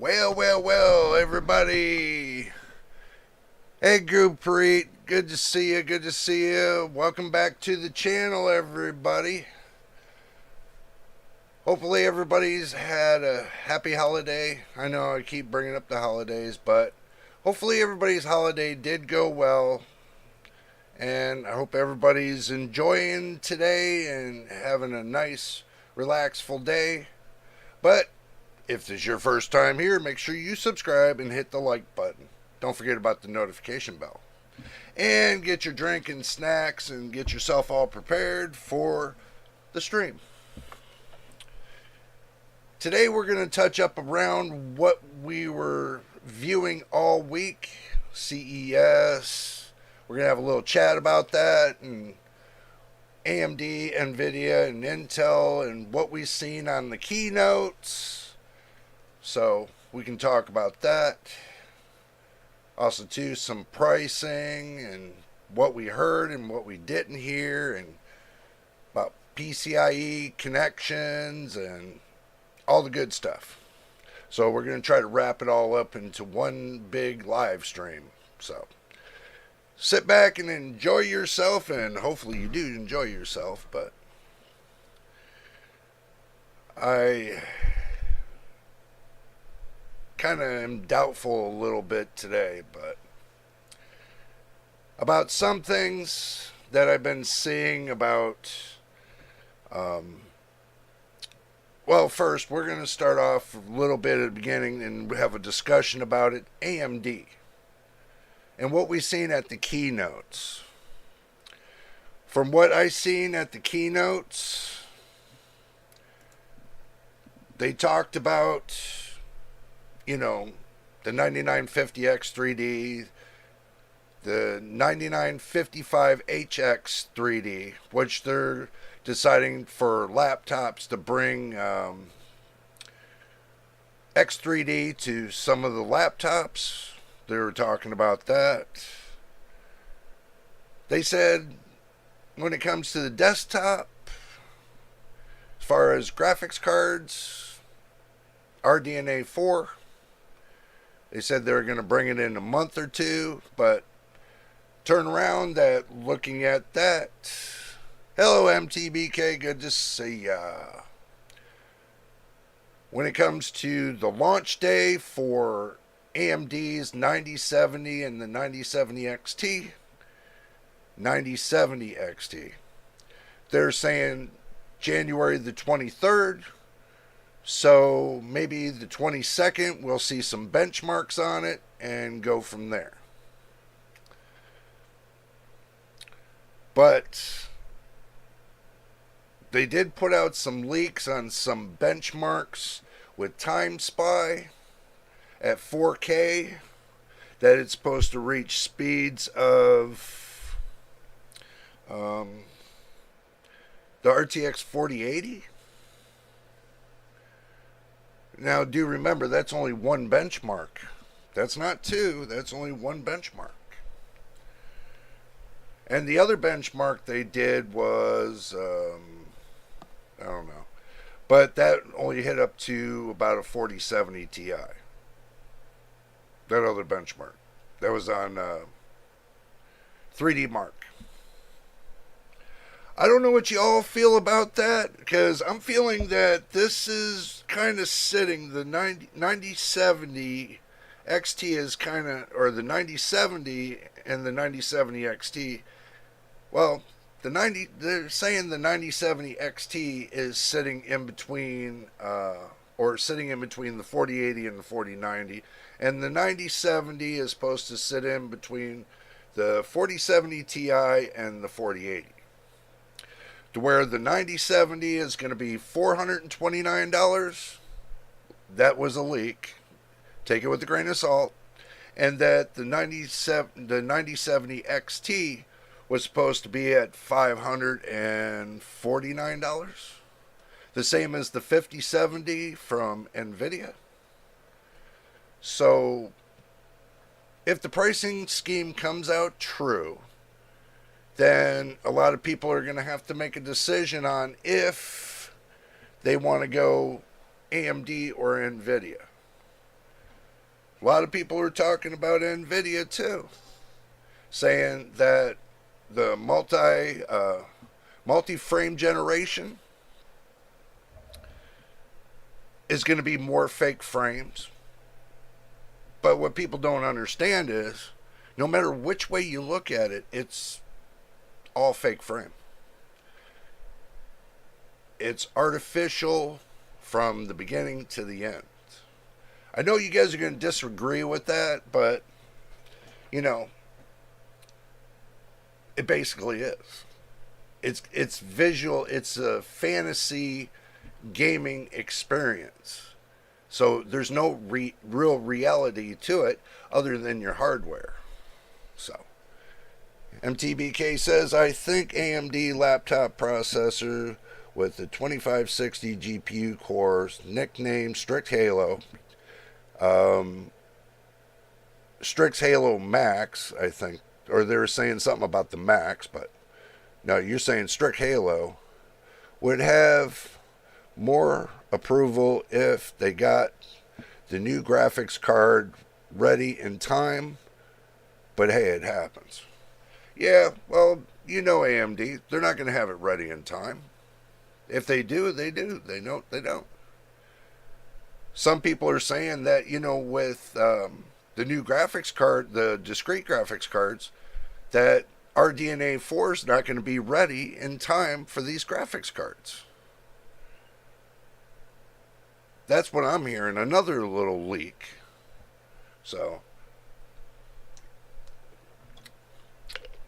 Well, everybody. Hey, Group Preet. Good to see you. Good to see you. Welcome back to the channel, everybody. Hopefully, everybody's had a happy holiday. I know I keep bringing up the holidays, but hopefully, everybody's holiday did go well. And I hope everybody's enjoying today and having a nice, relaxful day. But if this is your first time here, make sure you subscribe and hit the like button. Don't forget about the notification bell. And get your drink and snacks and get yourself all prepared for the stream. Today we're going to touch up around what we were viewing all week. CES. We're going to have a little chat about that. And AMD, NVIDIA, and Intel. And what we've seen on the keynotes. So we can talk about that. Also, too, some pricing and what we heard and what we didn't hear, and about PCIe connections and all the good stuff. So we're going to try to wrap it all up into one big live stream. So sit back and enjoy yourself, and hopefully you do enjoy yourself, but I kind of am doubtful a little bit today, but about some things that I've been seeing about, well, first we're going to start off a little bit at the beginning and have a discussion about it. AMD and what we've seen at the keynotes. From what I've seen at the keynotes, they talked about, the 9950X 3D, the 9955HX 3D, which they're deciding for laptops to bring X3D to some of the laptops. They were talking about that. They said when it comes to the desktop, as far as graphics cards, RDNA 4, they said they were going to bring it in a month or two, but turn around that looking at that. Hello, MTBK, good to see ya. When it comes to the launch day for AMD's 9070 and the 9070 XT, 9070 XT, they're saying January the 23rd. So maybe the 22nd, we'll see some benchmarks on it and go from there. But they did put out some leaks on some benchmarks with Time Spy at 4K, that it's supposed to reach speeds of the RTX 4080. Now, do remember, that's only one benchmark. That's not two. That's only one benchmark. And the other benchmark they did was, I don't know. But that only hit up to about a 4070 Ti. That other benchmark. That was on 3D Mark. I don't know what you all feel about that, because I'm feeling that this is kind of sitting, the 9070 XT is kind of, or the 9070 and the 9070 XT, well, they're saying the 9070 XT is sitting in between, or sitting in between the 4080 and the 4090, and the 9070 is supposed to sit in between the 4070 Ti and the 4080. To where the 9070 is going to be $429. That was a leak. Take it with a grain of salt. And that the 9070 XT was supposed to be at $549. The same as the 5070 from NVIDIA. So, if the pricing scheme comes out true, then a lot of people are going to have to make a decision on if they want to go AMD or NVIDIA. A lot of people are talking about NVIDIA too, saying that the multi-frame generation is going to be more fake frames. But what people don't understand is, no matter which way you look at it, it's all fake frame. It's artificial from the beginning to the end. I know you guys are going to disagree with that, but, you know, it basically is. It's visual. It's a fantasy gaming experience. So there's no real reality to it other than your hardware. So MTBK says, I think AMD laptop processor with the 2560 GPU cores, nicknamed Strix Halo, Strix Halo Max, I think, or they were saying something about the Max, but no, you're saying Strix Halo would have more approval if they got the new graphics card ready in time. But hey, it happens. Yeah, well, you know AMD, they're not going to have it ready in time. If they do, they do. They don't, they don't. Some people are saying that, you know, with the new graphics card, the discrete graphics cards, that RDNA 4 is not going to be ready in time for these graphics cards. That's what I'm hearing. Another little leak. So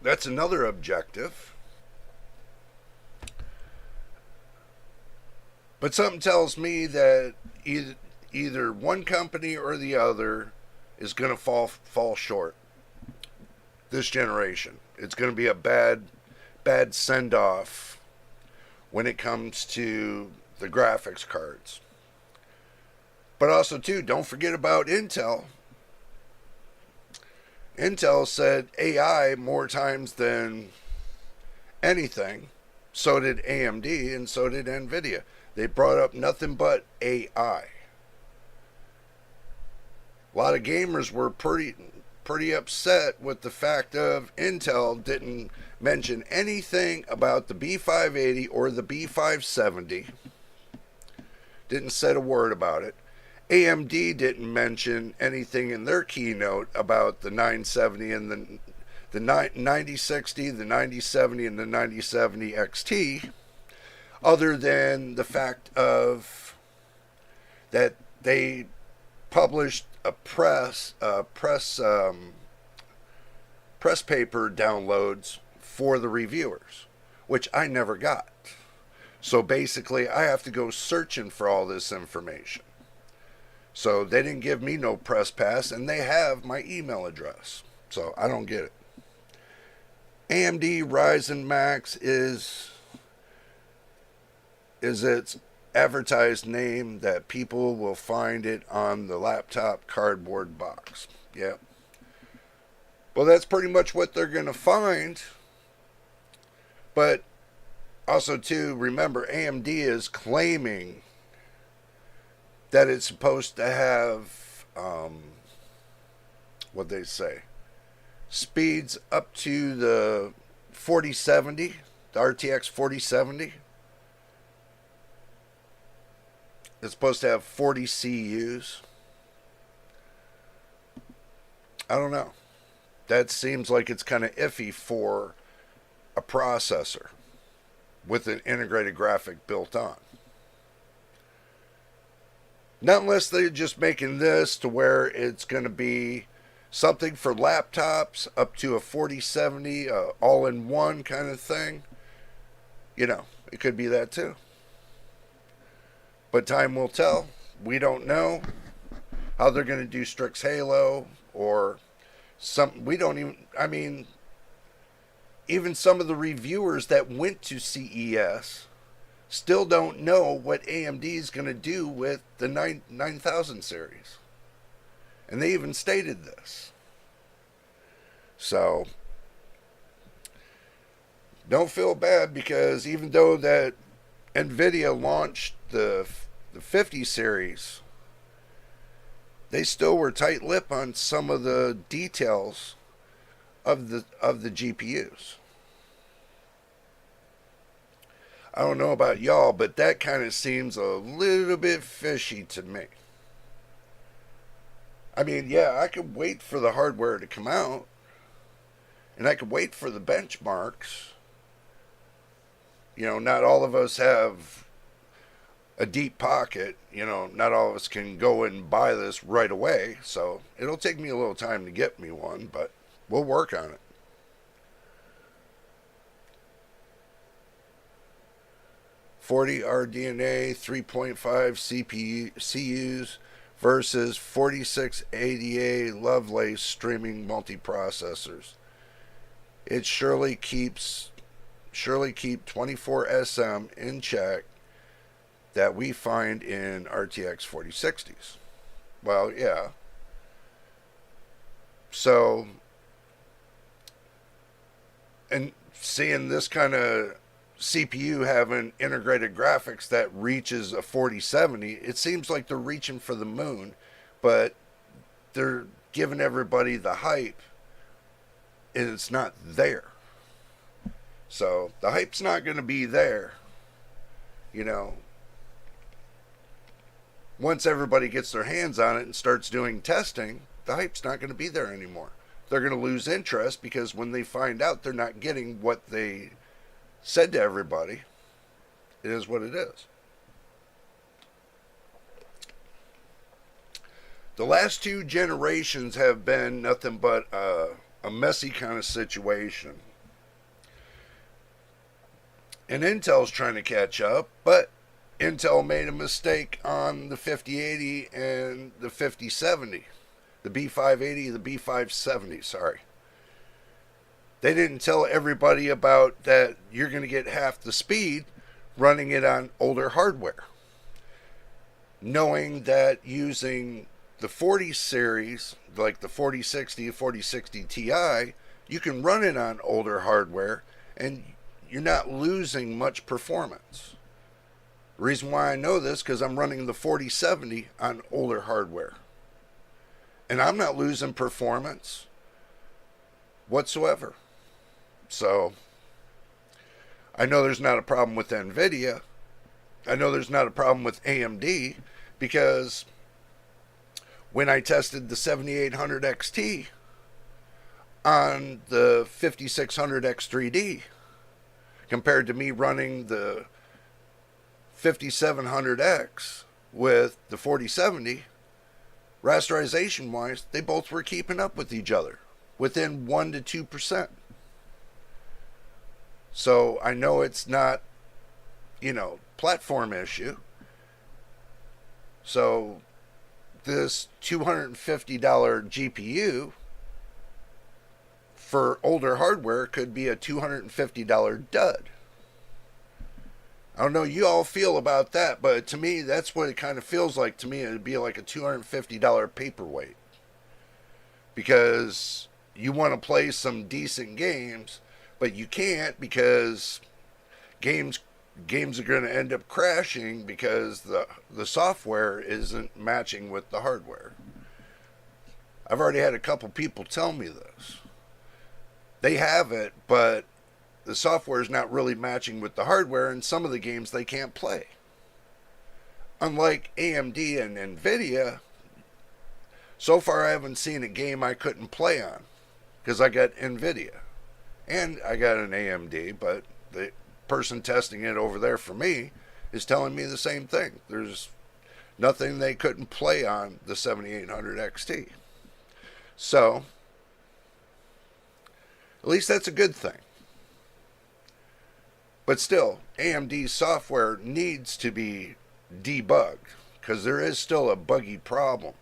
that's another objective. But something tells me that either one company or the other is going to fall short this generation. It's going to be a bad send off when it comes to the graphics cards. But also, too, don't forget about Intel. Intel said AI more times than anything. So did AMD and so did NVIDIA. They brought up nothing but AI. A lot of gamers were pretty upset with the fact of Intel didn't mention anything about the B580 or the B570. Didn't say a word about it. AMD didn't mention anything in their keynote about the 970 and the 9060, the 9070, and the 9070 XT, other than the fact of that they published a press paper downloads for the reviewers, which I never got. So basically, I have to go searching for all this information. So they didn't give me no press pass, and they have my email address. So I don't get it. AMD Ryzen Max is its advertised name that people will find it on the laptop cardboard box. Yeah. Well, that's pretty much what they're going to find. But also, too, remember, AMD is claiming that it's supposed to have, what they say, speeds up to the 4070, the RTX 4070. It's supposed to have 40 CUs. I don't know. That seems like it's kind of iffy for a processor with an integrated graphic built on. Not unless they're just making this to where it's going to be something for laptops up to a 4070, all-in-one kind of thing. You know, it could be that too. But time will tell. We don't know how they're going to do Strix Halo or some. We don't even. I mean, even some of the reviewers that went to CES still don't know what AMD is going to do with the 9000 series. And they even stated this. So, don't feel bad, because even though that NVIDIA launched the 50 series they still were tight-lipped on some of the details of the GPUs. I don't know about y'all, but that kind of seems a little bit fishy to me. I mean, yeah, I could wait for the hardware to come out, and I could wait for the benchmarks. You know, not all of us have a deep pocket. You know, not all of us can go and buy this right away. So it'll take me a little time to get me one, but we'll work on it. $40 RDNA 3.5 CUs versus 4680A Lovelace streaming multiprocessors. It surely keep 24SM in check that we find in RTX 4060s. Well, yeah. So, and seeing this kind of CPU having integrated graphics that reaches a 4070, it seems like they're reaching for the moon, but they're giving everybody the hype, and it's not there. So the hype's not going to be there, you know. Once everybody gets their hands on it and starts doing testing, the hype's not going to be there anymore. They're going to lose interest because when they find out they're not getting what they said to everybody, it is what it is. The last two generations have been nothing but a messy kind of situation. And Intel's trying to catch up, but Intel made a mistake on the 5080 and the 5070. The B580, the B570, sorry. They didn't tell everybody about that you're going to get half the speed running it on older hardware. Knowing that using the 40 series, like the 4060, 4060 Ti, you can run it on older hardware and you're not losing much performance. The reason why I know this because I'm running the 4070 on older hardware. And I'm not losing performance whatsoever. So, I know there's not a problem with NVIDIA. I know there's not a problem with AMD because when I tested the 7800 XT on the 5600 X3D compared to me running the 5700X with the 4070, rasterization wise, they both were keeping up with each other within 1 to 2%. So I know it's not, platform issue. So this $250 GPU for older hardware could be a $250 dud. I don't know you all feel about that, but to me, that's what it kind of feels like to me. It'd be like a $250 paperweight. Because you want to play some decent games, but you can't because games are going to end up crashing because the software isn't matching with the hardware. I've already had a couple people tell me this. They have it, but the software is not really matching with the hardware, and some of the games they can't play. Unlike AMD and NVIDIA, so far I haven't seen a game I couldn't play on because I got NVIDIA. And I got an AMD, but the person testing it over there for me is telling me the same thing. There's nothing they couldn't play on the 7800 XT. So, at least that's a good thing. But still, AMD software needs to be debugged because there is still a buggy problem.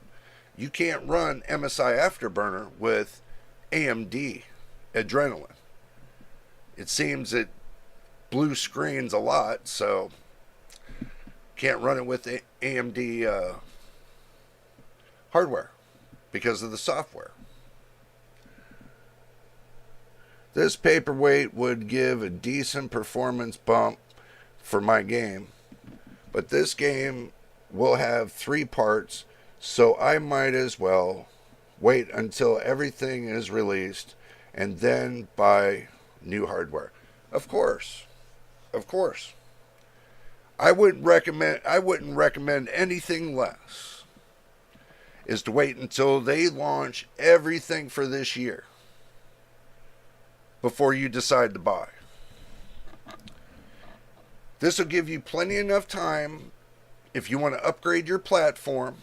You can't run MSI Afterburner with AMD Adrenalin. It seems it blue screens a lot, so can't run it with AMD hardware because of the software. This paperweight would give a decent performance bump for my game, but this game will have 3 parts So I might as well wait until everything is released and then buy new hardware. Of course. Of course. I wouldn't recommend anything less is to wait until they launch everything for this year before you decide to buy. This will give you plenty enough time if you want to upgrade your platform.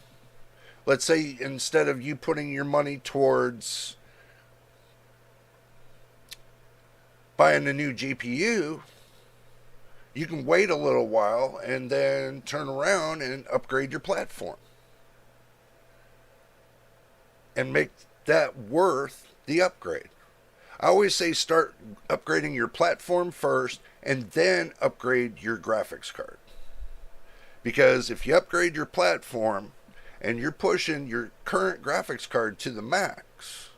Let's say instead of you putting your money towards buying a new GPU, you can wait a little while and then turn around and upgrade your platform and make that worth the upgrade. I always say start upgrading your platform first and then upgrade your graphics card. Because if you upgrade your platform and you're pushing your current graphics card to the max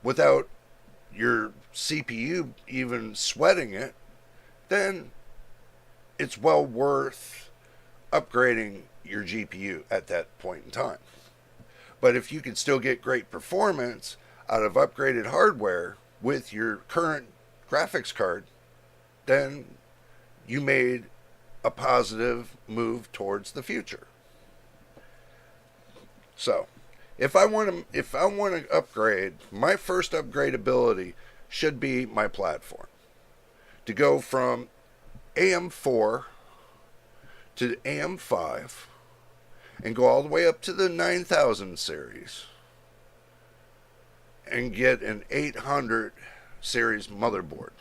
without your CPU even sweating it, then it's well worth upgrading your GPU at that point in time. But if you can still get great performance out of upgraded hardware with your current graphics card, then you made a positive move towards the future. So, if I want to upgrade, my first upgrade ability should be my platform. To go from AM4 to AM5 and go all the way up to the 9000 series and get an 800 series motherboard.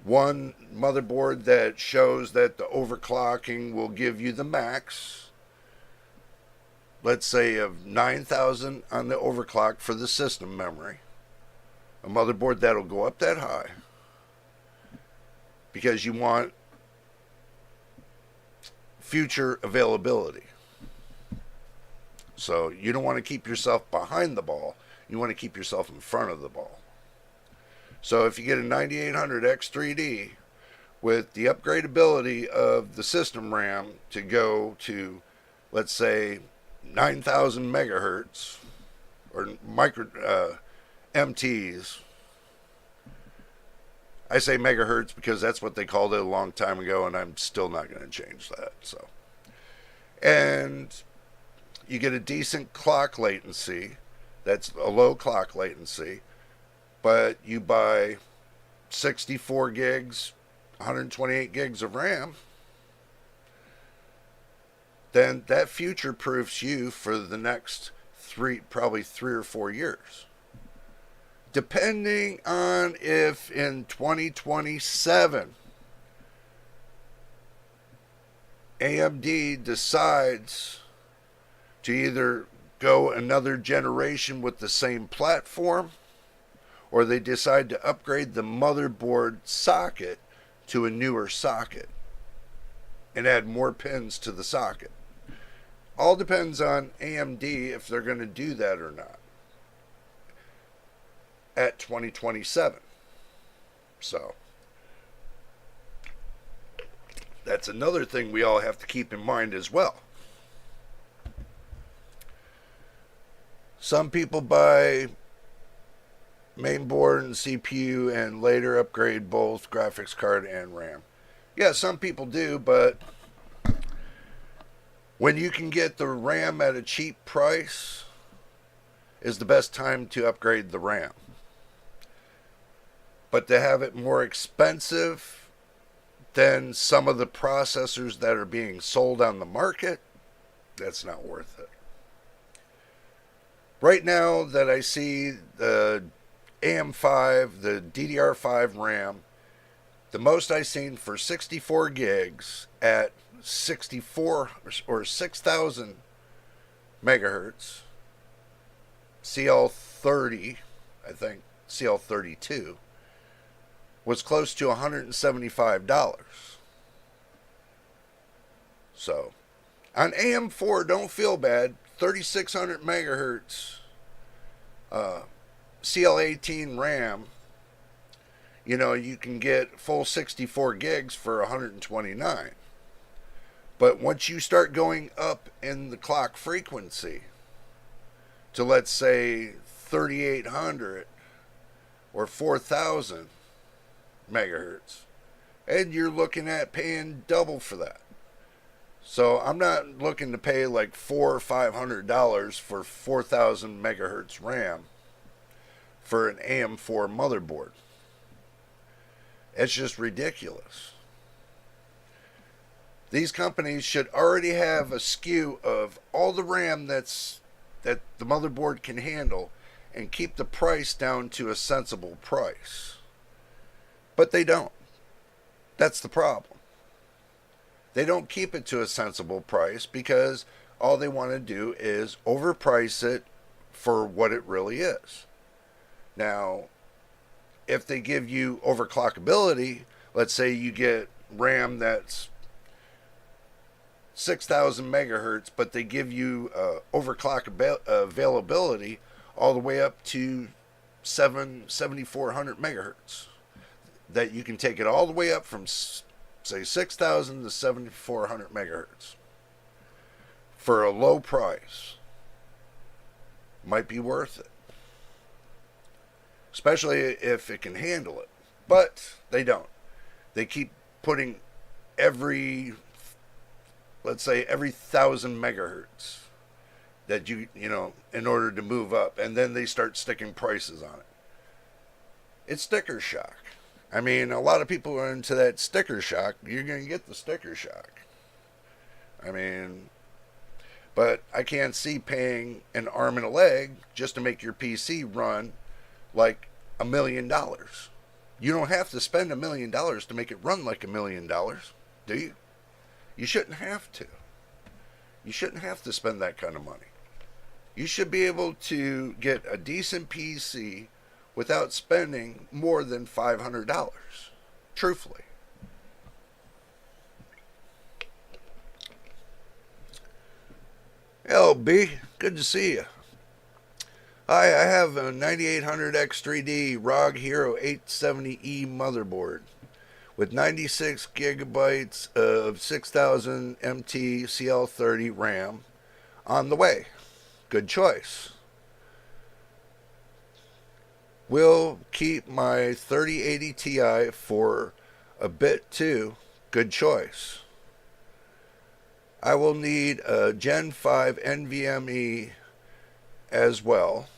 One motherboard that shows that the overclocking will give you the max, let's say of 9000 on the overclock for the system memory. A motherboard that'll go up that high because you want future availability. So you don't want to keep yourself behind the ball. You want to keep yourself in front of the ball. So if you get a 9800 X3D with the upgradability of the system RAM to go to, let's say, 9000 megahertz or micro MTs. I say megahertz because that's what they called it a long time ago, and I'm still not going to change that. So, and you get a decent clock latency. That's a low clock latency, but you buy 64 gigs, 128 gigs of RAM, then that future proofs you for the next probably 3 or 4 years. Depending on if in 2027 AMD decides to either go another generation with the same platform, or they decide to upgrade the motherboard socket to a newer socket and add more pins to the socket. All depends on AMD if they're going to do that or not at 2027. So that's another thing we all have to keep in mind as well. Some people buy mainboard and CPU and later upgrade both graphics card and RAM. Yeah, some people do, but when you can get the RAM at a cheap price is the best time to upgrade the RAM. But to have it more expensive than some of the processors that are being sold on the market, that's not worth it. Right now that I see the AM5, the DDR5 RAM, the most I've seen for 64 gigs at 64 or 6000 megahertz, CL30, I think CL32, was close to $175. So, on AM4, don't feel bad. 3600 megahertz CL18 RAM, you can get full 64 gigs for $129. But once you start going up in the clock frequency to, let's say, 3,800 or 4,000 megahertz, and you're looking at paying double for that. So I'm not looking to pay like $400 or $500 for 4,000 megahertz RAM for an AM4 motherboard. It's just ridiculous. These companies should already have a SKU of all the RAM that the motherboard can handle and keep the price down to a sensible price. But they don't. That's the problem. They don't keep it to a sensible price because all they want to do is overprice it for what it really is. Now, if they give you overclockability, let's say you get RAM that's 6,000 megahertz, but they give you overclock availability all the way up to 7,400 megahertz. That you can take it all the way up from, say, 6,000 to 7,400 megahertz for a low price. Might be worth it. Especially if it can handle it. But they don't. They keep putting let's say every 1,000 megahertz that in order to move up, and then they start sticking prices on it. It's sticker shock. I mean, a lot of people are into that sticker shock. You're going to get the sticker shock. I mean, but I can't see paying an arm and a leg just to make your PC run like $1 million. You don't have to spend $1 million to make it run like $1 million, do you? You shouldn't have to. You shouldn't have to spend that kind of money. You should be able to get a decent PC without spending more than $500. Truthfully. LB, good to see you. Hi, I have a 9800X3D ROG Hero 870E motherboard with 96 gigabytes of 6000 MT CL30 RAM on the way. Good choice. Will keep my 3080 Ti for a bit too. Good choice. I will need a Gen 5 NVMe as well,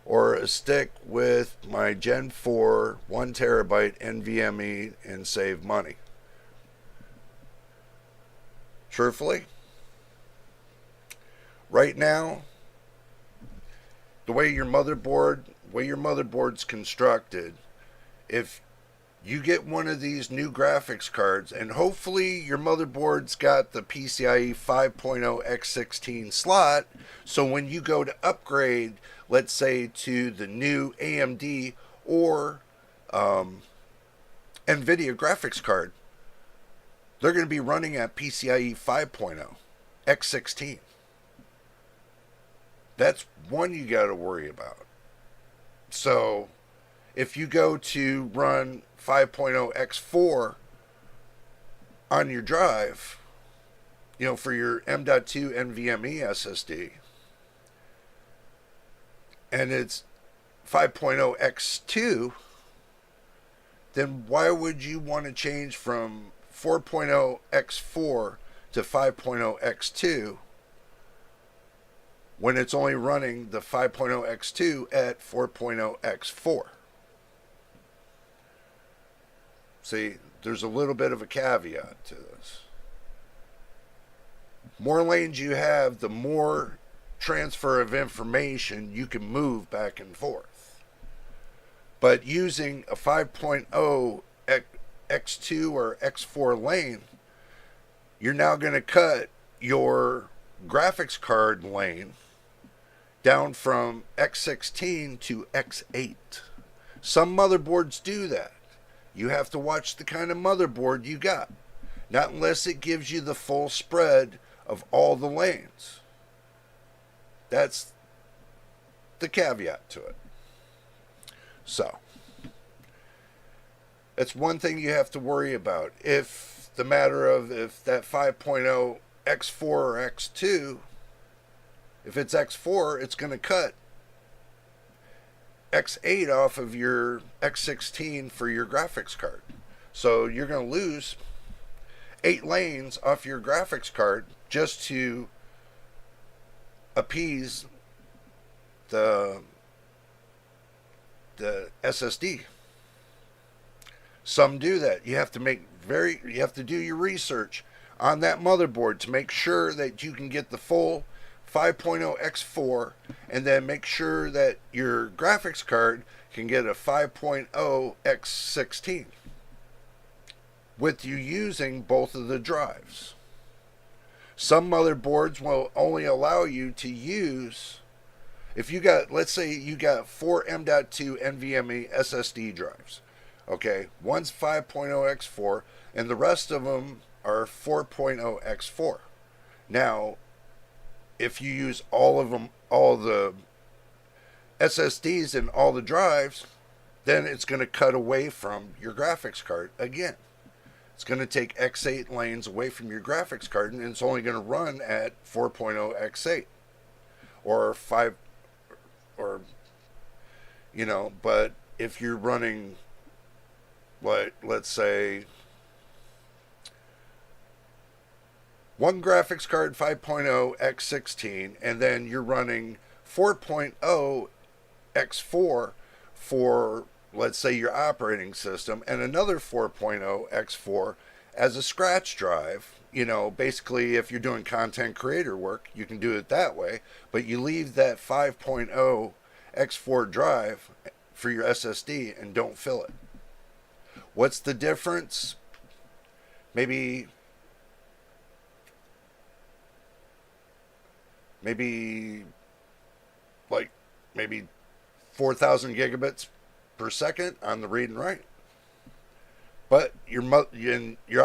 or a stick with my Gen 4 1 terabyte NVMe and save money. Truthfully, right now, the way your motherboard's constructed, if you get one of these new graphics cards, and hopefully your motherboard's got the PCIe 5.0 X16 slot, so when you go to upgrade, let's say to the new AMD or NVIDIA graphics card, they're going to be running at PCIe 5.0 X16. That's one you got to worry about. So if you go to run 5.0 X4 on your drive, for your M.2 NVMe SSD, and it's 5.0 X2, then why would you want to change from 4.0 X4 to 5.0 X2 when it's only running the 5.0 X2 at 4.0 X4? See, there's a little bit of a caveat to this. More lanes you have, the more transfer of information you can move back and forth. But using a 5.0 X2 or X4 lane, you're now going to cut your graphics card lane down from X16 to X8. Some motherboards do that. You have to watch the kind of motherboard you got. Not unless it gives you the full spread of all the lanes. That's the caveat to it. So, that's one thing you have to worry about. If the matter of if that 5.0 X4 or X2, if it's X4, it's going to cut X8 off of your X16 for your graphics card. So you're going to lose 8 lanes off your graphics card just to appease the SSD. Some do that. You have to do your research on that motherboard to make sure that you can get the full 5.0 X4, and then make sure that your graphics card can get a 5.0 X16 with you using both of the drives. Some motherboards will only allow you to use, if you got, let's say you got 4 M.2 NVMe SSD drives. Okay, one's 5.0 X4, and the rest of them are 4.0 X4. Now, if you use all of them, all the SSDs and all the drives, then it's going to cut away from your graphics card again. It's going to take X8 lanes away from your graphics card, and it's only going to run at 4.0 X8 or 5, or, you know, but if you're running, like, let's say, one graphics card 5.0 X16, and then you're running 4.0 X4 for, let's say, your operating system, and another 4.0 X4 as a scratch drive. You know, basically, if you're doing content creator work, you can do it that way, but you leave that 5.0 X4 drive for your SSD and don't fill it. What's the difference? Maybe 4,000 gigabits per second on the read and write. But your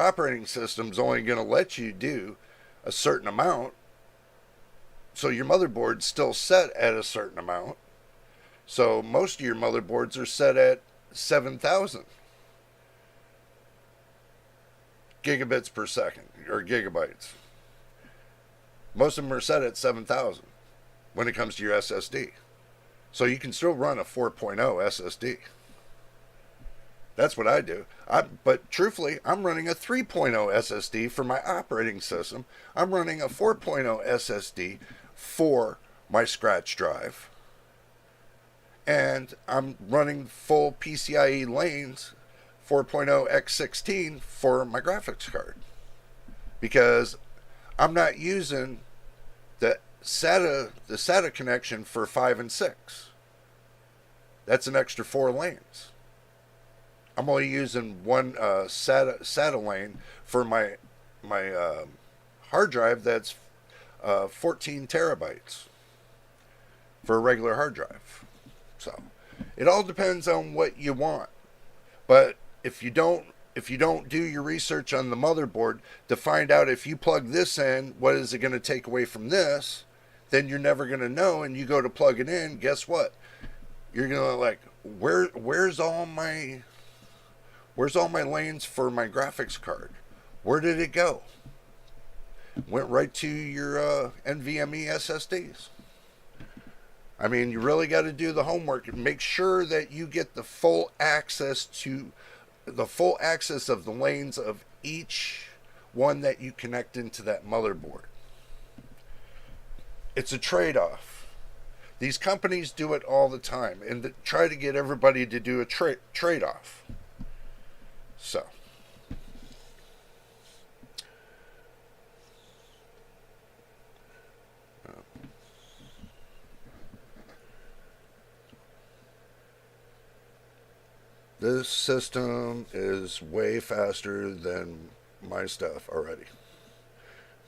operating system's only going to let you do a certain amount, so your motherboard's still set at a certain amount. So most of your motherboards are set at 7,000 gigabits per second, or gigabytes. Most of them are set at 7,000 when it comes to your SSD. So you can still run a 4.0 SSD. That's what I do. But truthfully, I'm running a 3.0 SSD for my operating system. I'm running a 4.0 SSD for my scratch drive. And I'm running full PCIe lanes 4.0 X16 for my graphics card. Because I'm not using the SATA connection for 5 and 6. That's an extra 4 lanes. I'm only using one SATA lane for my hard drive that's 14 terabytes for a regular hard drive. So it all depends on what you want. But if you don't do your research on the motherboard to find out if you plug this in, what is it going to take away from this, then you're never going to know. And you go to plug it in, guess what? You're going to like, where's all my lanes for my graphics card? Where did it go? Went right to your NVMe SSDs. I mean, you really got to do the homework and make sure that you get the full access of the lanes of each one that you connect into that motherboard. It's a trade-off. These companies do it all the time and try to get everybody to do a trade-off. So, this system is way faster than my stuff already.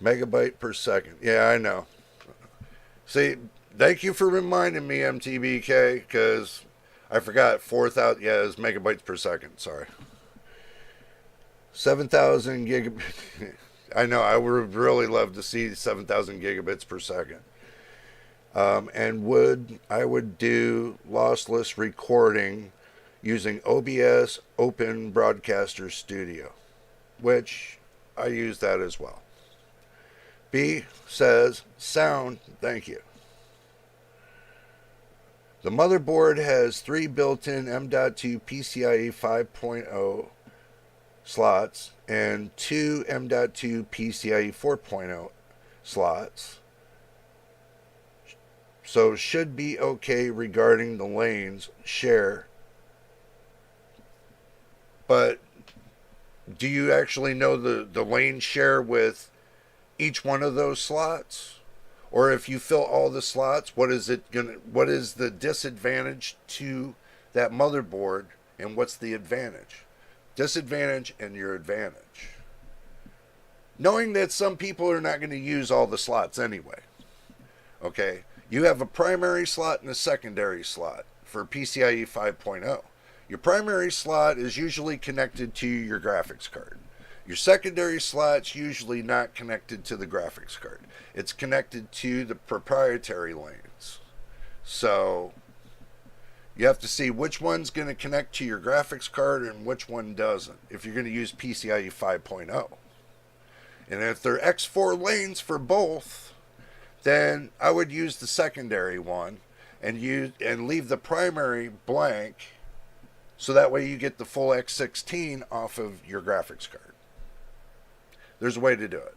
Megabyte per second. Yeah, I know. See, thank you for reminding me, MTBK, because I forgot 4,000. Yeah, it's megabytes per second. Sorry. 7,000 gigabits. I know, I would really love to see 7,000 gigabits per second. And I would do lossless recording using OBS Open Broadcaster Studio, which I use that as well. B says, sound, thank you. The motherboard has 3 built-in M.2 PCIe 5.0 slots and 2 M.2 PCIe 4.0 slots, so should be okay regarding the lanes share. But do you actually know the lane share with each one of those slots? Or if you fill all the slots, what is the disadvantage to that motherboard, and what's the advantage? Disadvantage and your advantage. Knowing that some people are not going to use all the slots anyway. Okay, you have a primary slot and a secondary slot for PCIe 5.0. Your primary slot is usually connected to your graphics card. Your secondary slot's usually not connected to the graphics card. It's connected to the proprietary lanes. So you have to see which one's going to connect to your graphics card and which one doesn't if you're going to use PCIe 5.0. And if they're X4 lanes for both, then I would use the secondary one and leave the primary blank, so that way you get the full X16 off of your graphics card. There's a way to do it.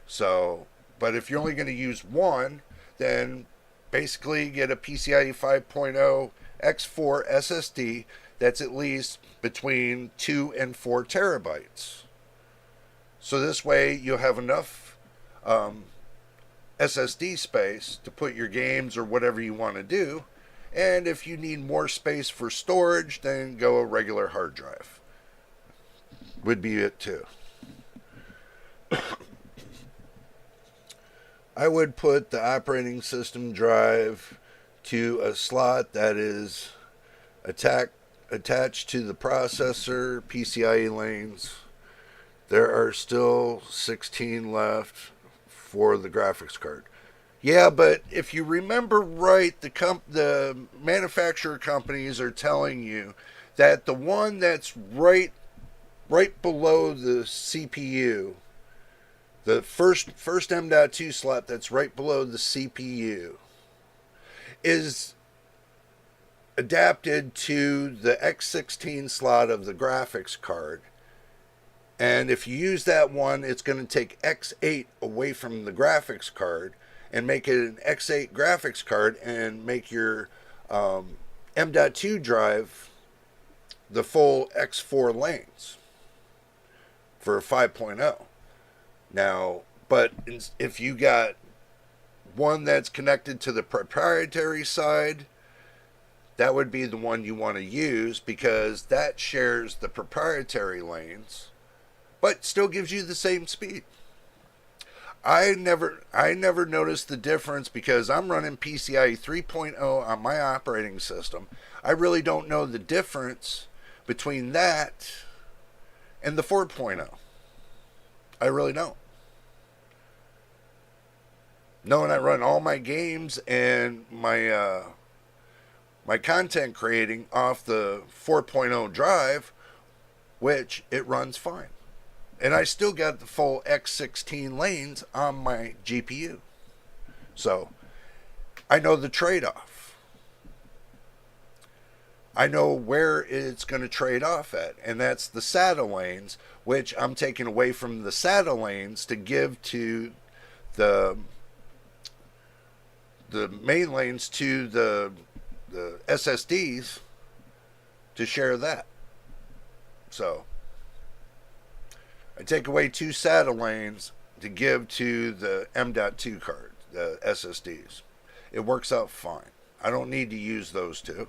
So, but if you're only going to use one, then basically get a PCIe 5.0 X4 SSD that's at least between 2 and 4 terabytes. So this way you'll have enough SSD space to put your games or whatever you want to do. And if you need more space for storage, then go a regular hard drive. Would be it too. I would put the operating system drive to a slot that is attached to the processor PCIe lanes. There are still 16 left for the graphics card. Yeah, but if you remember right, the manufacturer companies are telling you that the one that's right below the CPU, the first M.2 slot that's right below the CPU, is adapted to the X16 slot of the graphics card. And if you use that one, it's going to take X8 away from the graphics card and make it an X8 graphics card and make your M.2 drive the full X4 lanes for 5.0. Now, but if you got one that's connected to the proprietary side, that would be the one you want to use, because that shares the proprietary lanes, but still gives you the same speed. I never noticed the difference because I'm running PCIe 3.0 on my operating system. I really don't know the difference between that and the 4.0. I really don't. Knowing I run all my games and my my content creating off the 4.0 drive, which it runs fine. And I still got the full X16 lanes on my GPU. So, I know the trade-off. I know where it's going to trade off at, and that's the SATA lanes, which I'm taking away from the SATA lanes to give to the main lanes to the SSDs to share that. So, I take away 2 SATA lanes to give to the M.2 card, the SSDs. It works out fine. I don't need to use those 2.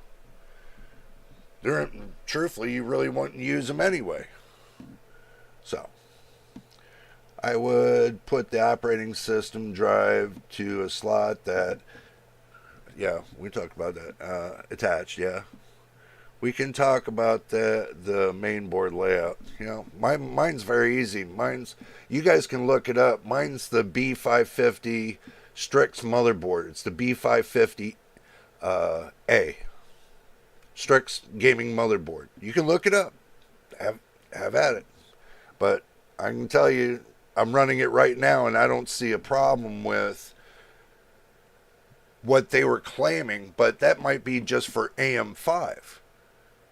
Truthfully, you really wouldn't use them anyway. So, I would put the operating system drive to a slot that, yeah, we talked about that, attached, yeah. We can talk about the main board layout. You know, mine's very easy. You guys can look it up. Mine's the B550 Strix motherboard. It's the B550 A Strix gaming motherboard. You can look it up. Have at it. But I can tell you, I'm running it right now, and I don't see a problem with what they were claiming, but that might be just for AM5,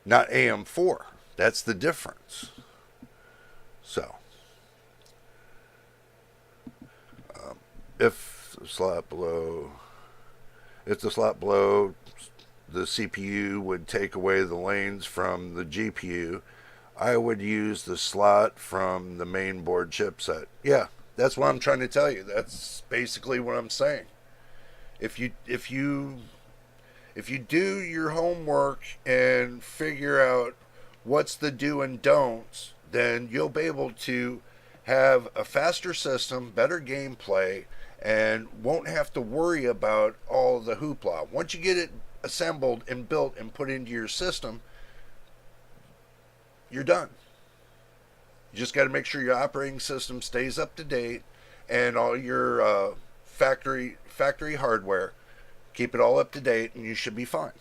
not AM4. That's the difference. So, if the slot below, if the slot below the CPU would take away the lanes from the GPU, I would use the slot from the main board chipset. Yeah, that's what I'm trying to tell you. That's basically what I'm saying. If you do your homework and figure out what's the do and don'ts, then you'll be able to have a faster system, better gameplay, and won't have to worry about all the hoopla. Once you get it assembled and built and put into your system, you're done. You just got to make sure your operating system stays up to date and all your factory hardware. Keep it all up to date, and you should be fine.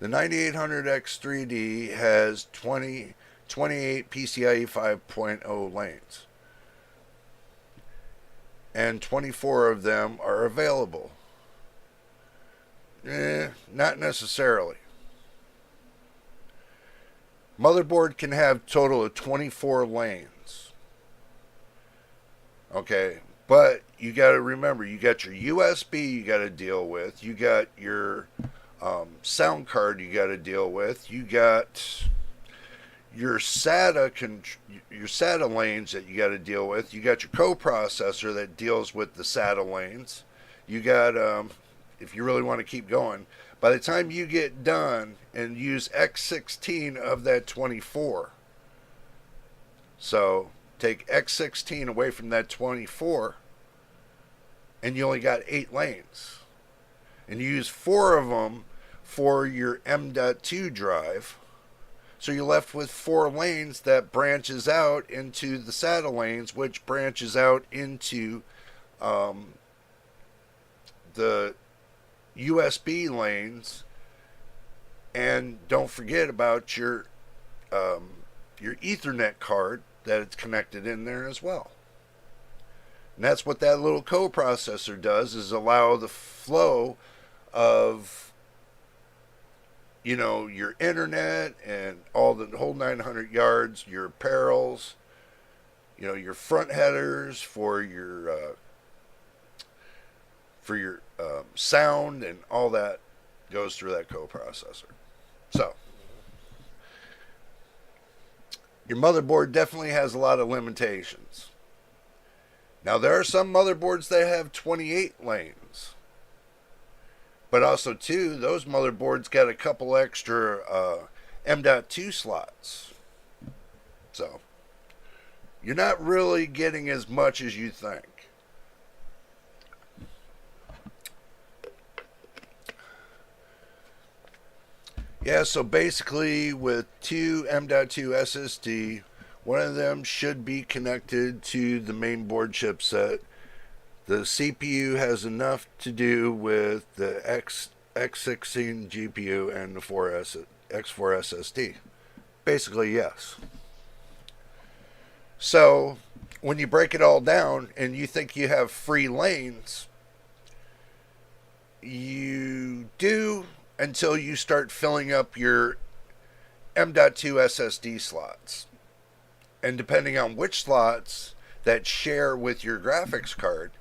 The 9800X3D has 28 PCIe 5.0 lanes, and 24 of them are available. Not necessarily. Motherboard can have a total of 24 lanes. Okay, but you got to remember, you got your USB you got to deal with. You got your sound card you got to deal with. You got your SATA lanes that you got to deal with. You got your coprocessor that deals with the SATA lanes. You got, if you really want to keep going, by the time you get done and use X16 of that 24, so take X16 away from that 24, and you only got 8 lanes. And you use 4 of them for your M.2 drive. So you're left with 4 lanes that branches out into the SATA lanes, which branches out into the USB lanes. And don't forget about your Ethernet card that it's connected in there as well. And that's what that little coprocessor does, is allow the flow of, your internet and all the whole 900 yards, your apparels, your front headers for your sound, and all that goes through that coprocessor. So, your motherboard definitely has a lot of limitations. Now, there are some motherboards that have 28 lanes. But also, too, those motherboards got a couple extra M.2 slots. So, you're not really getting as much as you think. Yeah, so basically with 2 M.2 SSD, one of them should be connected to the main board chipset. The CPU has enough to do with the X16 GPU and the X4 SSD. Basically, yes. So, when you break it all down and you think you have free lanes, you do until you start filling up your M.2 SSD slots. And depending on which slots that share with your graphics card,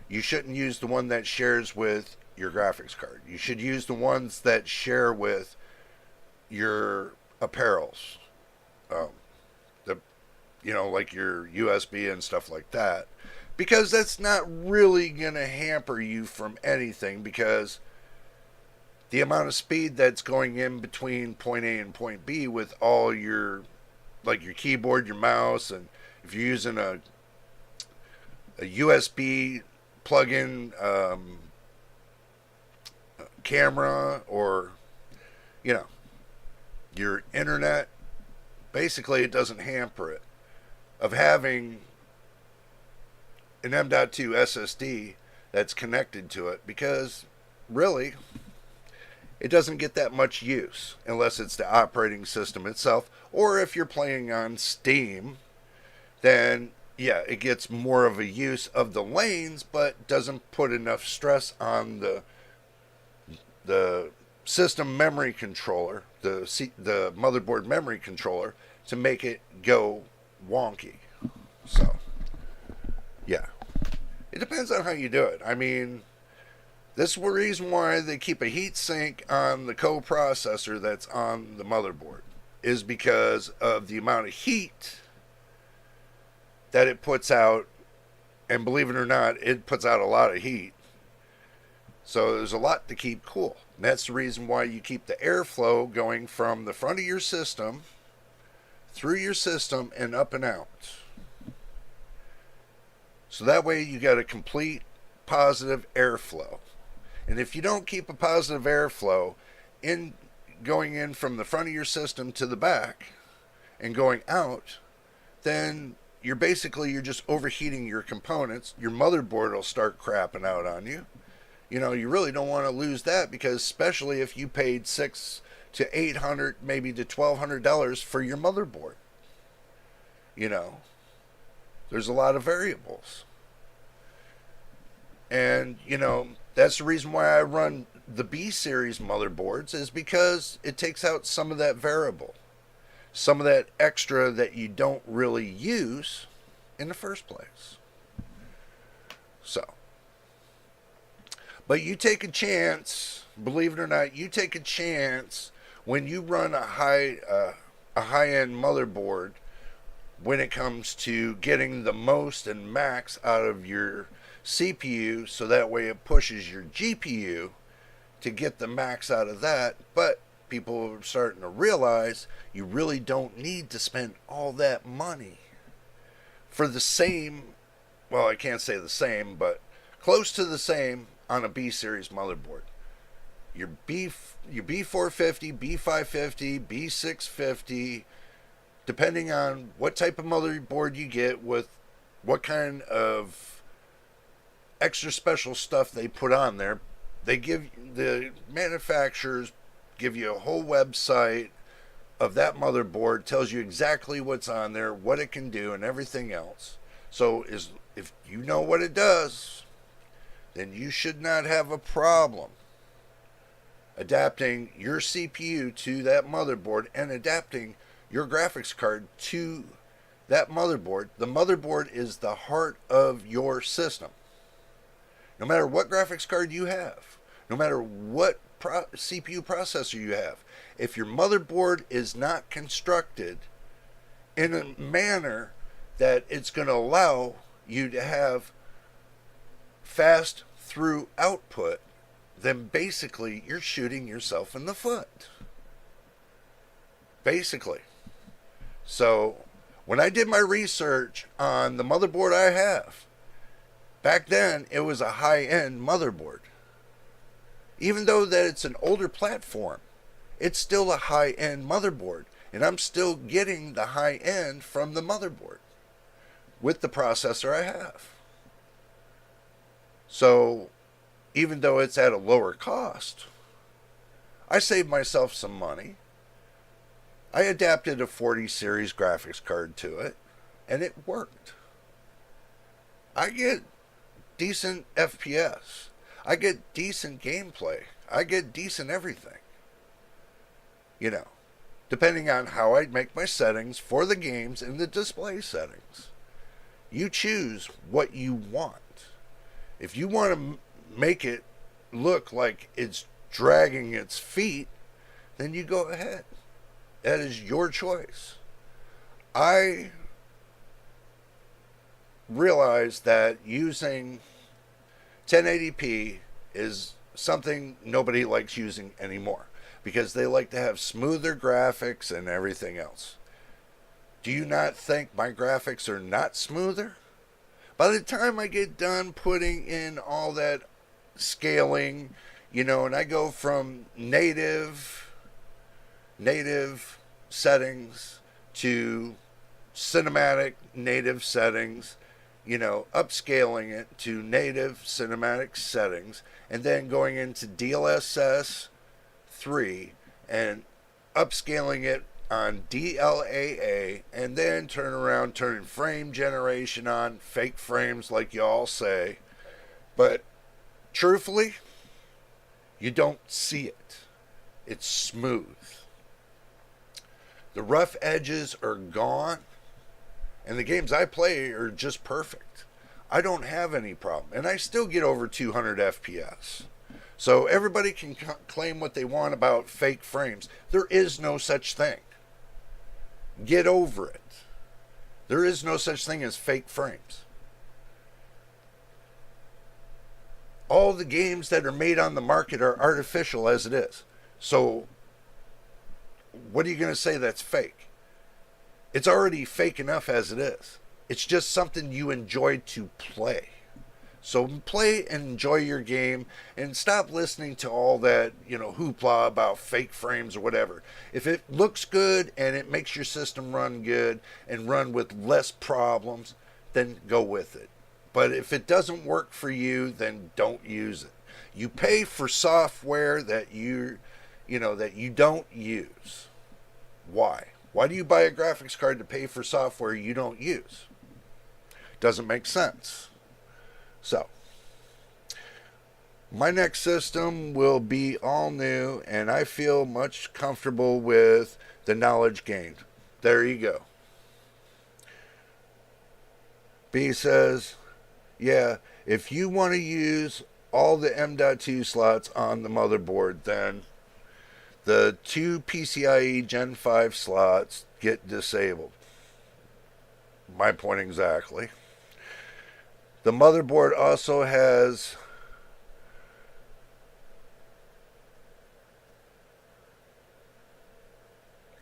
you shouldn't use the one that shares with your graphics card. You should use the ones that share with your apparels. Like your USB and stuff like that. Because that's not really going to hamper you from anything, because the amount of speed that's going in between point A and point B with all your, like your keyboard, your mouse, and if you're using a USB plug-in camera, or your internet, basically it doesn't hamper it of having an M.2 SSD that's connected to it, because really it doesn't get that much use unless it's the operating system itself, or if you're playing on Steam then yeah, it gets more of a use of the lanes, but doesn't put enough stress on the system memory controller, the motherboard memory controller, to make it go wonky. So yeah, it depends on how you do it. I mean, this is the reason why they keep a heat sink on the coprocessor that's on the motherboard, is because of the amount of heat that it puts out. And believe it or not, it puts out a lot of heat. So there's a lot to keep cool. And that's the reason why you keep the airflow going from the front of your system, through your system, and up and out. So that way you got a complete positive airflow. And if you don't keep a positive airflow in going in from the front of your system to the back and going out, then you're just overheating your components. Your motherboard will start crapping out on you. You know, you really don't want to lose that, because especially if you paid $600 to $800, maybe to $1,200 for your motherboard. You know, there's a lot of variables. And, you know, that's the reason why I run the B series motherboards, is because it takes out some of that variable. Some of that extra that you don't really use in the first place. So, but you take a chance, believe it or not, you take a chance when you run a high-end motherboard, when it comes to getting the most and max out of your CPU, so that way it pushes your GPU to get the max out of that. But people are starting to realize you really don't need to spend all that money for the same, well, I can't say the same, but close to the same on a B series motherboard. Your B450, B550, B650, depending on what type of motherboard you get, with what kind of extra special stuff they put on there. The manufacturers give you a whole website of that motherboard, tells you exactly what's on there, what it can do, and everything else. So if you know what it does, then you should not have a problem adapting your CPU to that motherboard and adapting your graphics card to that motherboard. The motherboard is the heart of your system. No matter what graphics card you have, no matter what CPU processor you have, if your motherboard is not constructed in a manner that it's going to allow you to have fast through output, then basically you're shooting yourself in the foot. Basically. So when I did my research on the motherboard I have, back then it was a high-end motherboard. Even though that it's an older platform, it's still a high-end motherboard. And I'm still getting the high-end from the motherboard with the processor I have. So even though it's at a lower cost, I saved myself some money. I adapted a 40 series graphics card to it, and it worked. I get decent FPS. I get decent gameplay. I get decent everything. You know, depending on how I make my settings for the games and the display settings. You choose what you want. If you want to make it look like it's dragging its feet, then you go ahead. That is your choice. I realized that using 1080p is something nobody likes using anymore, because they like to have smoother graphics and everything else. Do you not think my graphics are not smoother? By the time I get done putting in all that scaling, you know, and I go from native settings to cinematic native settings, you know, upscaling it to native cinematic settings, and then going into DLSS 3 and upscaling it on DLAA and then turn around turning frame generation on, fake frames like you all say. But truthfully, you don't see it. It's smooth. The rough edges are gone, and the games I play are just perfect. I don't have any problem, and I still get over 200 FPS. So everybody can claim what they want about fake frames. There is no such thing. Get over it. There is no such thing as fake frames. All the games that are made on the market are artificial as it is. So what are you going to say that's fake? It's already fake enough as it is. It's just something you enjoy to play. So play and enjoy your game and stop listening to all that, hoopla about fake frames or whatever. If it looks good and it makes your system run good and run with less problems, then go with it. But if it doesn't work for you, then don't use it. You pay for software that you don't use. Why? Why do you buy a graphics card to pay for software you don't use? Doesn't make sense. So, my next system will be all new, and I feel much comfortable with the knowledge gained. There you go. B says, yeah, if you want to use all the M.2 slots on the motherboard, then the 2 PCIe Gen 5 slots get disabled. My point exactly. The motherboard also has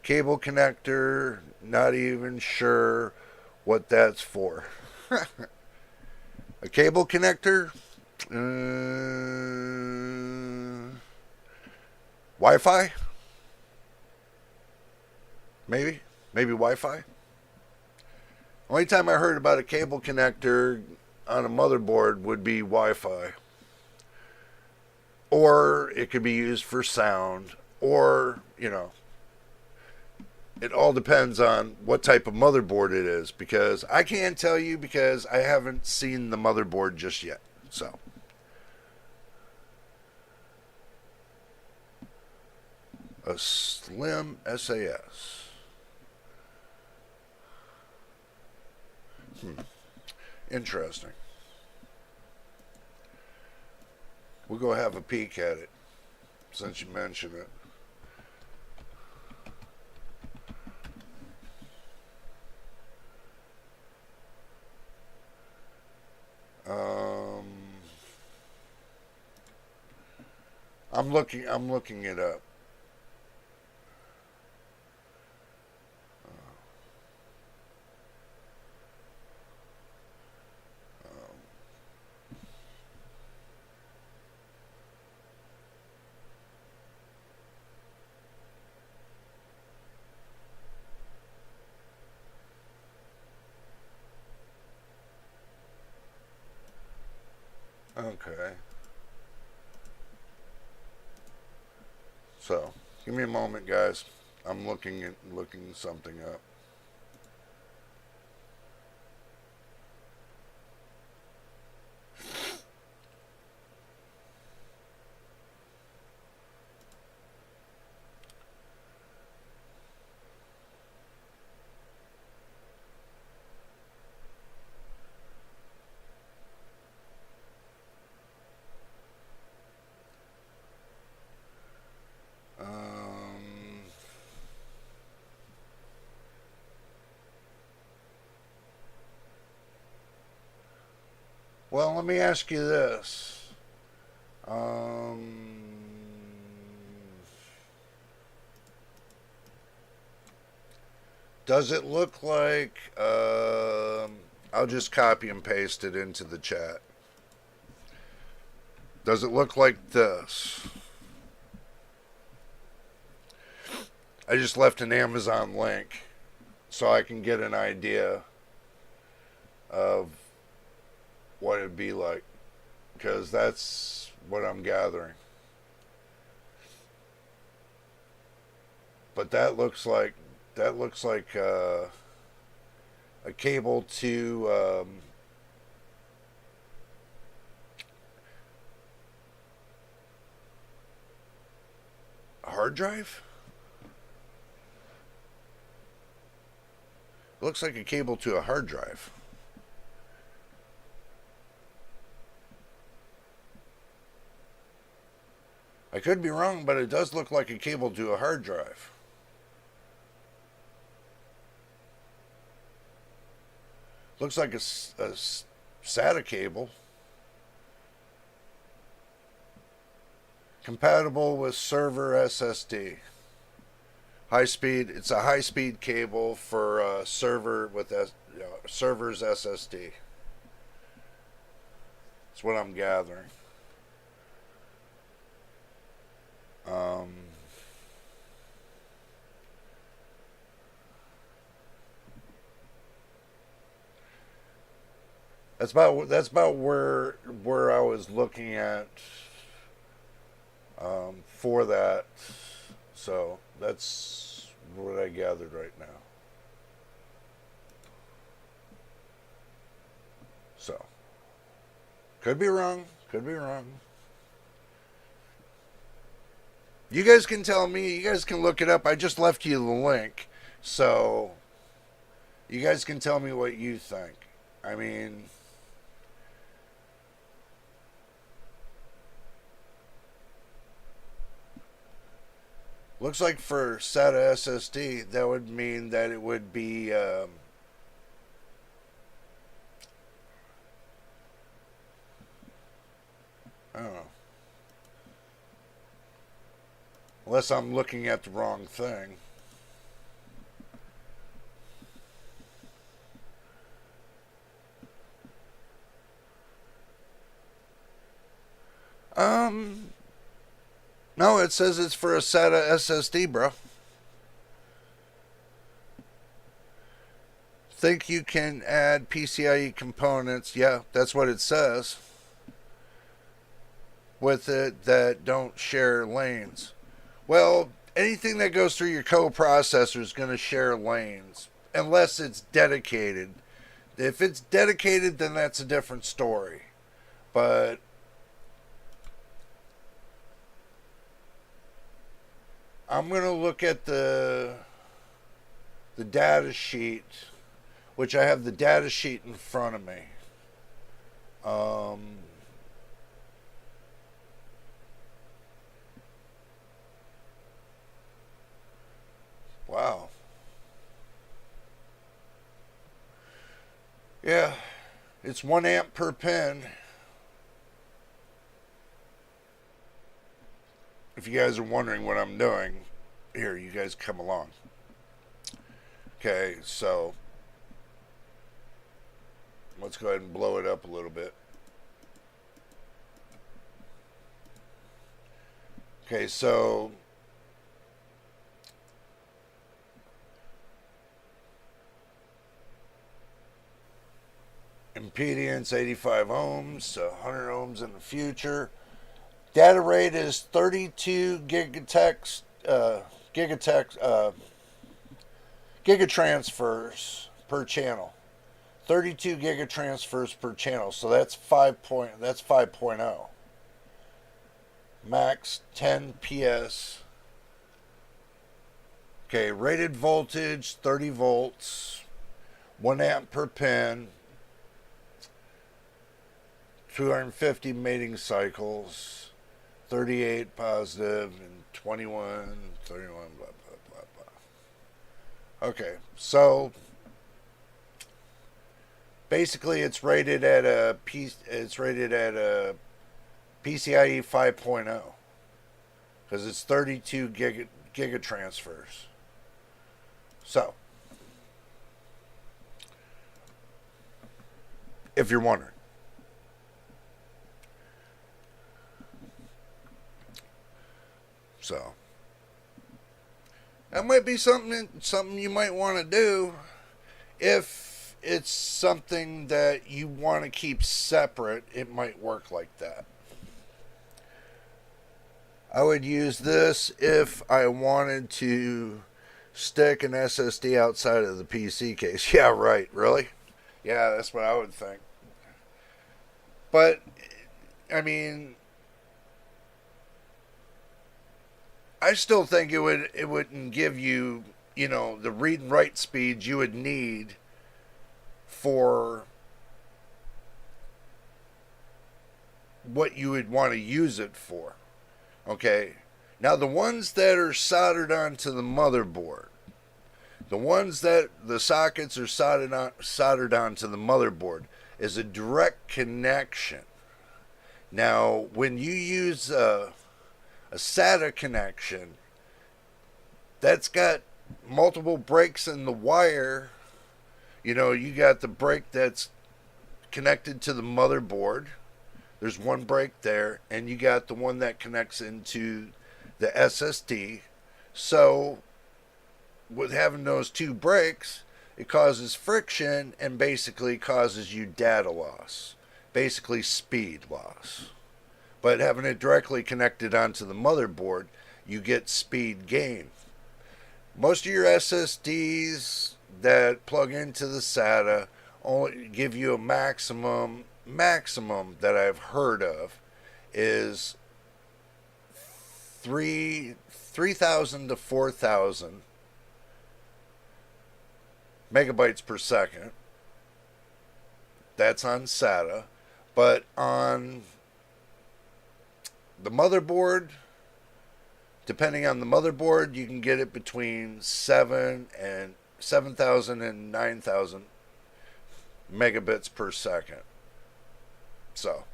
cable connector, not even sure what that's for. A cable connector? Wi-Fi? Maybe Wi-Fi? Only time I heard about a cable connector on a motherboard would be Wi-Fi. Or it could be used for sound. Or, it all depends on what type of motherboard it is. Because I can't tell you because I haven't seen the motherboard just yet. So. A slim SAS. Interesting. We'll go have a peek at it, since you mentioned it. I'm looking it up. Okay. So, give me a moment, guys. I'm looking something up. Well, let me ask you this. Does it look like... I'll just copy and paste it into the chat. Does it look like this? I just left an Amazon link so I can get an idea of what it'd be like, because that's what I'm gathering. But that looks like that looks like a cable to a hard drive. It looks like a cable to a hard drive. I could be wrong, but it does look like a cable to a hard drive. Looks like a SATA cable. Compatible with server SSD. High speed. It's a high speed cable for server with server's SSD. That's what I'm gathering. That's about where I was looking at for that. So that's what I gathered right now. So could be wrong. Could be wrong. You guys can tell me. You guys can look it up. I just left you the link. So you guys can tell me what you think. I mean, looks like for SATA SSD, that would mean that it would be I don't know. Unless I'm looking at the wrong thing. No, it says it's for a SATA SSD, bro. Think you can add PCIe components? Yeah, that's what it says. With it that don't share lanes. Well, anything that goes through your coprocessor is going to share lanes, unless it's dedicated. If it's dedicated, then that's a different story. But I'm going to look at the data sheet, which I have the data sheet in front of me. Wow. Yeah, it's 1 amp per pin. If you guys are wondering what I'm doing, here, you guys come along. Okay, so let's go ahead and blow it up a little bit. Okay, so impedance 85 ohms, so 100 ohms in the future. Data rate is 32 gigatransfers per channel. 32 gigatransfers per channel, so that's 5.0. Max 10 PS. Okay, rated voltage 30 volts, 1 amp per pin, 250 mating cycles, 38 positive and 21, 31, blah, blah, blah, blah. Okay, so basically it's rated at a PCIe 5.0 because it's 32 gigatransfers. So, if you're wondering. So, that might be something you might want to do if it's something that you want to keep separate. It might work like that. I would use this if I wanted to stick an SSD outside of the PC case. Yeah, right. Really? Yeah, that's what I would think. But I mean, I still think it wouldn't give you, the read and write speeds you would need for what you would want to use it for. Okay. Now the ones that are soldered onto the motherboard, the ones that the sockets are soldered onto the motherboard is a direct connection. Now, when you use a SATA connection, that's got multiple breaks in the wire. You got the break that's connected to the motherboard. There's one break there, and you got the one that connects into the SSD. So, with having those two breaks, it causes friction and basically causes you data loss, basically speed loss. But having it directly connected onto the motherboard, you get speed gain. Most of your SSDs that plug into the SATA only give you a maximum that I've heard of is 3,000 to 4,000 megabytes per second. That's on SATA. But on the motherboard, depending on the motherboard, you can get it between 7,000 and 9,000 megabits per second. So,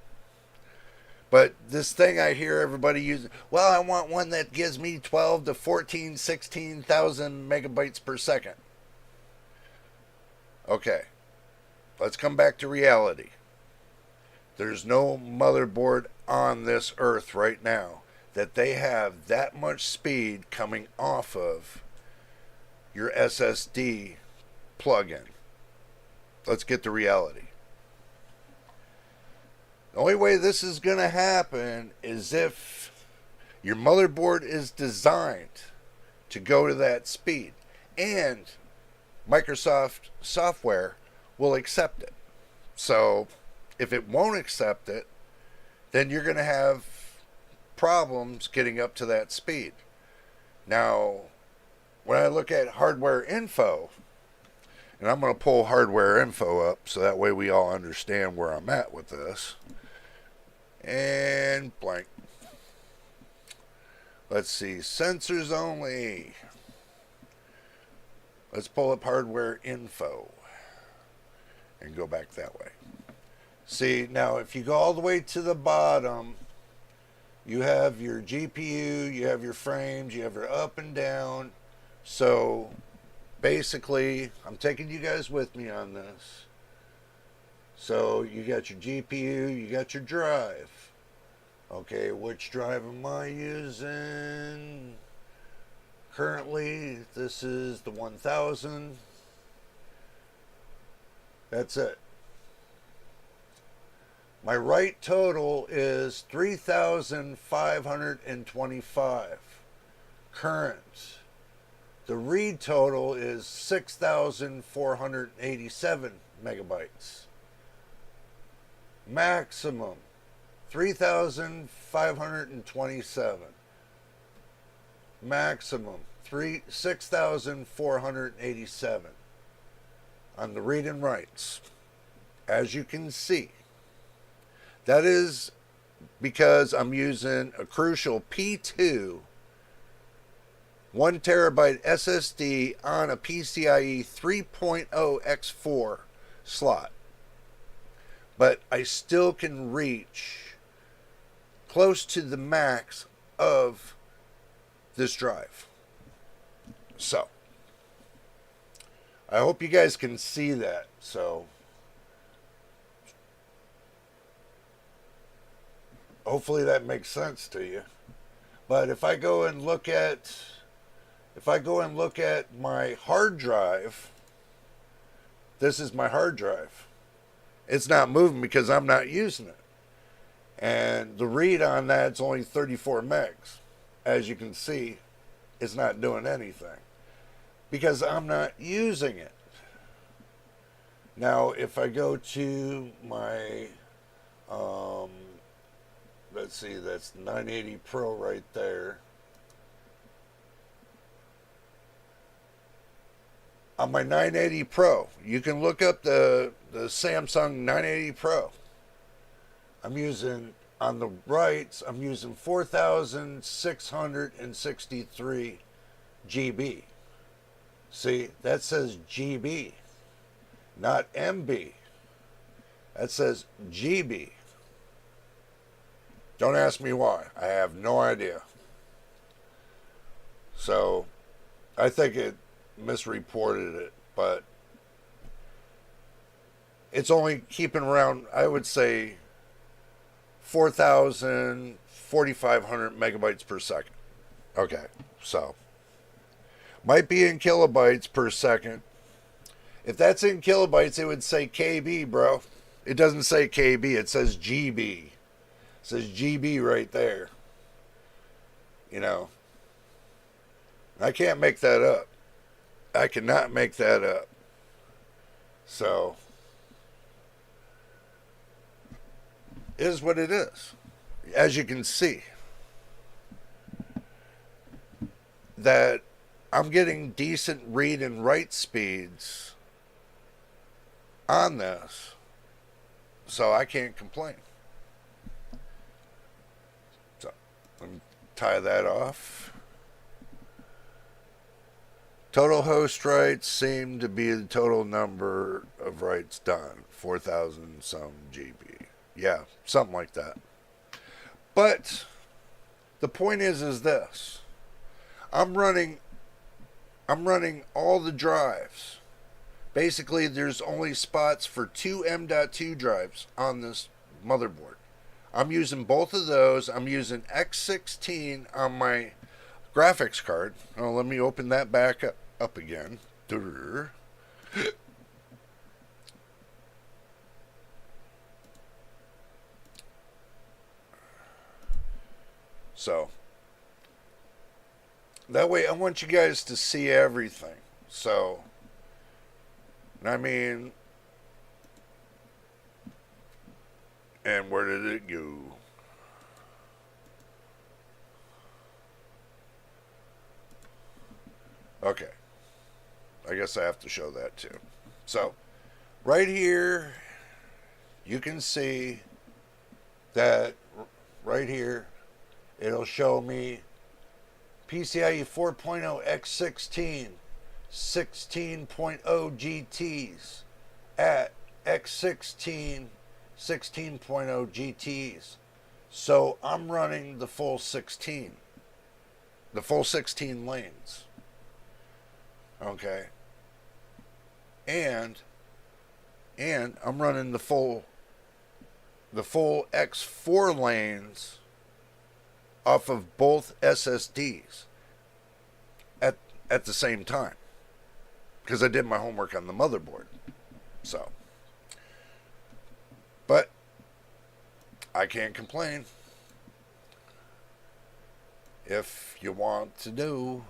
but this thing I hear everybody using, well, I want one that gives me 12 to 14, 16,000 megabytes per second. Okay, let's come back to reality. There's no motherboard on this earth right now that they have that much speed coming off of your SSD plug-in. Let's get to reality. The only way this is going to happen is if your motherboard is designed to go to that speed, and Microsoft software will accept it. So if it won't accept it, then you're going to have problems getting up to that speed. Now, when I look at hardware info, and I'm going to pull hardware info up so that way we all understand where I'm at with this. And blank. Let's see, sensors only. Let's pull up hardware info and go back that way. See, now if you go all the way to the bottom, you have your GPU, you have your frames, you have your up and down. So basically, I'm taking you guys with me on this. So you got your GPU, you got your drive. Okay, which drive am I using? Currently, this is the 1000. That's it. My write total is 3,525 current. The read total is 6,487 megabytes. Maximum 3,527. Maximum 6,487 on the read and writes. As you can see, that is because I'm using a Crucial P2 1 terabyte SSD on a PCIe 3.0 X4 slot. But I still can reach close to the max of this drive. So, I hope you guys can see that. So, hopefully that makes sense to you. But if I go and look at my hard drive, this is my hard drive. It's not moving because I'm not using it. And the read on that's only 34 megs. As you can see, it's not doing anything. because I'm not using it. Now, if I go to my, um, let's see, that's 980 Pro right there. On my 980 Pro, you can look up the Samsung 980 Pro. I'm using, on the right, I'm using 4,663 GB. See, that says GB, not MB. That says GB. Don't ask me why. I have no idea. So, I think it misreported it, but it's only keeping around, I would say, 4,000, 4,500 megabytes per second. Okay, so might be in kilobytes per second. If that's in kilobytes, it would say KB, bro. It doesn't say KB, it says GB. It says GB right there. You know, I can't make that up. I cannot make that up. So, it is what it is. As you can see, that I'm getting decent read and write speeds on this, so I can't complain. So, let me tie that off. Total host writes seem to be the total number of writes done. 4,000 some GB. Yeah, something like that. But the point is this. I'm running all the drives. Basically, there's only spots for 2 M.2 drives on this motherboard. I'm using both of those. I'm using X16 on my graphics card. Oh, let me open that back up again. So, that way I want you guys to see everything. So, I mean, and where did it go? Okay. I guess I have to show that too. So, right here, you can see that right here, it'll show me PCIe 4.0 X16, 16.0 GTs at X16, 16.0 GTs. So I'm running the full 16 lanes. Okay. And I'm running the full X4 lanes off of both SSDs at the same time, because I did my homework on the motherboard. So, but I can't complain. If you want to do.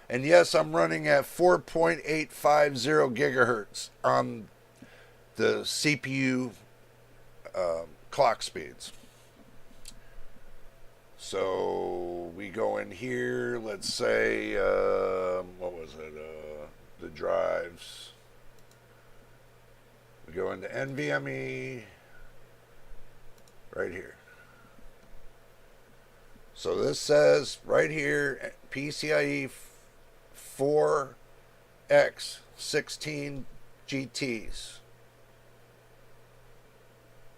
And yes, I'm running at 4.850 gigahertz on the CPU clock speeds. So we go in here, let's say, what was it, the drives. We go into NVMe, right here. So this says, right here, PCIe 4X 16 GTs.